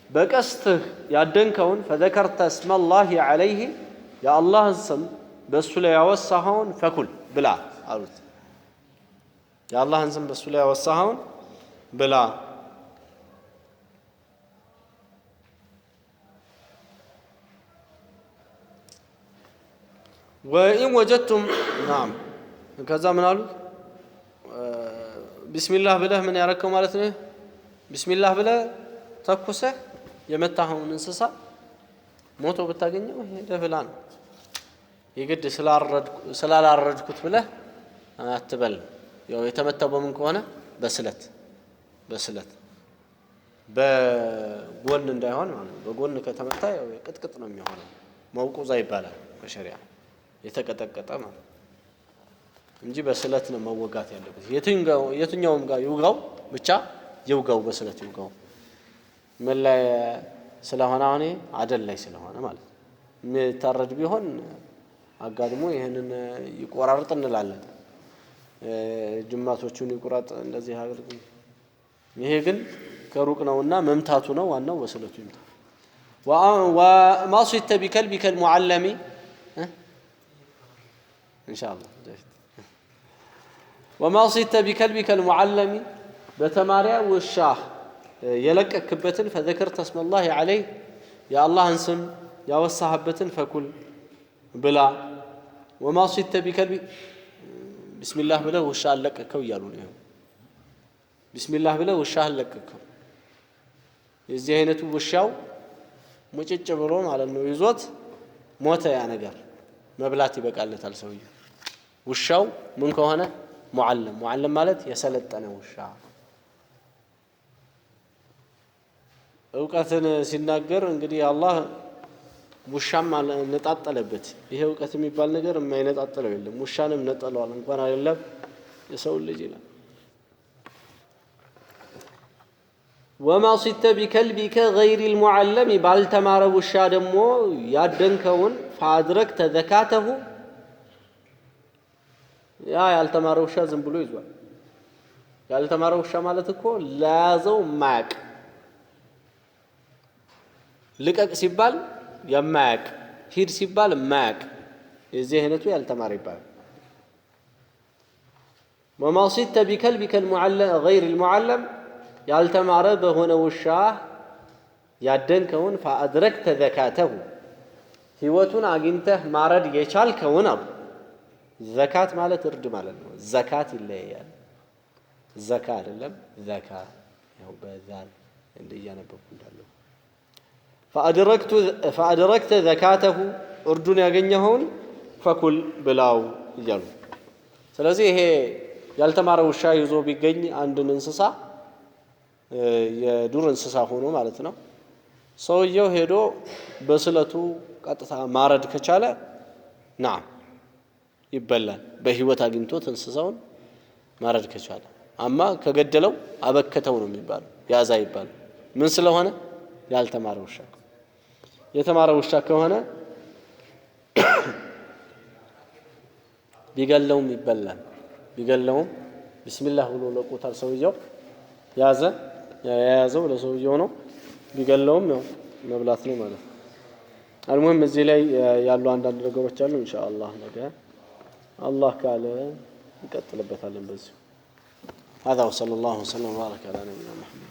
በቀስትህ ያደንከውን فذكرت اسم الله عليه የአላህን ስም በሱ ላይ ያወሳኸውን ፈኩል ብላ አሉት። የአላህን ስም በሱ ላይ ያወሳኸውን ብላ። ወኢን ወጀድቱም ናም ከዛ ምን አሉት? ቢስሚላህ ብለህ ምን ያረከው ማለት ነው? ቢስሚላህ ብለህ ተኩሰህ የመታኸውን እንስሳ ሞቶ ብታገኘው ሄደህ ብላ ነው። የግድ ስላላረድኩት ብለህ አትበል። ያው የተመታው በምን ከሆነ በስለት በጎን እንዳይሆን ማለት ነው። በጎን ከተመታ ያው ቅጥቅጥ ነው የሚሆነው። መውቁዛ ይባላል በሸሪዓ የተቀጠቀጠ ማለት እንጂ በስለት ነው መወጋት ያለበት። የትኛውም ጋር ይውጋው ብቻ ይውጋው፣ በስለት ይውጋው። ምን ላይ ስለሆነ አሁን አደል ላይ ስለሆነ ማለት ነው። የሚታረድ ቢሆን አጋድሞ ይሄንን ይቆራርጥ እንላለን። ጅማቶቹን ይቆራጥ እንደዚህ አድርጉ። ይሄ ግን ከሩቅ ነውና መምታቱ ነው ዋናው፣ በስለቱ ይምታ። وما صدت بكلبك المعلم إن شاء الله. وما صدت بكلبك المعلم بتماريا والشاه يلقك كبتن فذكرت اسم الله عليه يا الله انسم يا وصحبتن فكل بلا. وما صدت بكلب بسم الله بلا والشاه لقكው እያሉ ነው። بسم الله بلا والشاه لقكው። የዚህ አይነቱ ውሻው ሙጭጭ ብሎ ማለት ነው ይዞት ሞተ። ያ ነገር መብላት ይበቃለታል ሰውዬው። ውሻው ምን ከሆነ ሙዓለም ማለት የሰለጠነ ውሻ። እውቀትን ሲናገር እንግዲህ አላህ ውሻም ነጣጠለበት። ይሄ እውቀት የሚባል ነገር የማይነጣጠለው የለም። ውሻንም ነጠለዋል እንኳን አይደለም የሰው ልጅ ይላል። وما صدت بكلبك غير المعلم بالتمار وشا دمو يادنكون فادركت ذكاته يا يالتمار وشا ዝም ብሎ ይዟል። ያልተማረ ውሻ ማለት እኮ ላዘው ማቅ ልቀቅ ሲባል የማያቅ ሂድ ሲባል ማቅ የዚህ አይነቱ ያልተማረ ይባላል። وما صدت بكلبك المعلم غير المعلم ያልተማረ በሆነ ውሻ ያደንከውን فأدركت ذكاته ህይወቱን አግኝተህ ማረድ የቻልከውን አሉ። ዘካት ማለት እርድ ማለት ነው። ዘካት ይለያያል። ዘካ አይደለም ዘካ ያው በዛል እንደያነበብኩ እንዳለው فأدركت ذكاته እርዱን ያገኘኸውን ፈኩል ብላው ይላሉ። ስለዚህ ይሄ ያልተማረ ውሻ ይዞ ቢገኝ አንድን እንስሳ የዱር እንስሳ ሆኖ ማለት ነው ሰውየው ሄዶ በስለቱ ቀጥታ ማረድ ከቻለ ናም ይበላል። በህይወት አግኝቶት እንስሳውን ማረድ ከቻለ። አማ ከገደለው አበከተው ነው የሚባለው፣ ያዛ ይባላል። ምን ስለሆነ ያልተማረ ውሻ። የተማረ ውሻ ከሆነ ቢገለውም ይበላል። ቢገለውም ቢስሚላህ ብሎ ለቆታል ሰውየው ያዘ ያያዘው ለሰውየው ነው። ቢገለውም ነው መብላት ነው ማለት ነው። አልሙሂም እዚህ ላይ ያሉ አንዳንድ ነገሮች አሉ። ኢንሻአላህ ነገ አላህ ካለ እንቀጥልበታለን በዚህ هذا وصلى الله وسلم وبارك على نبينا محمد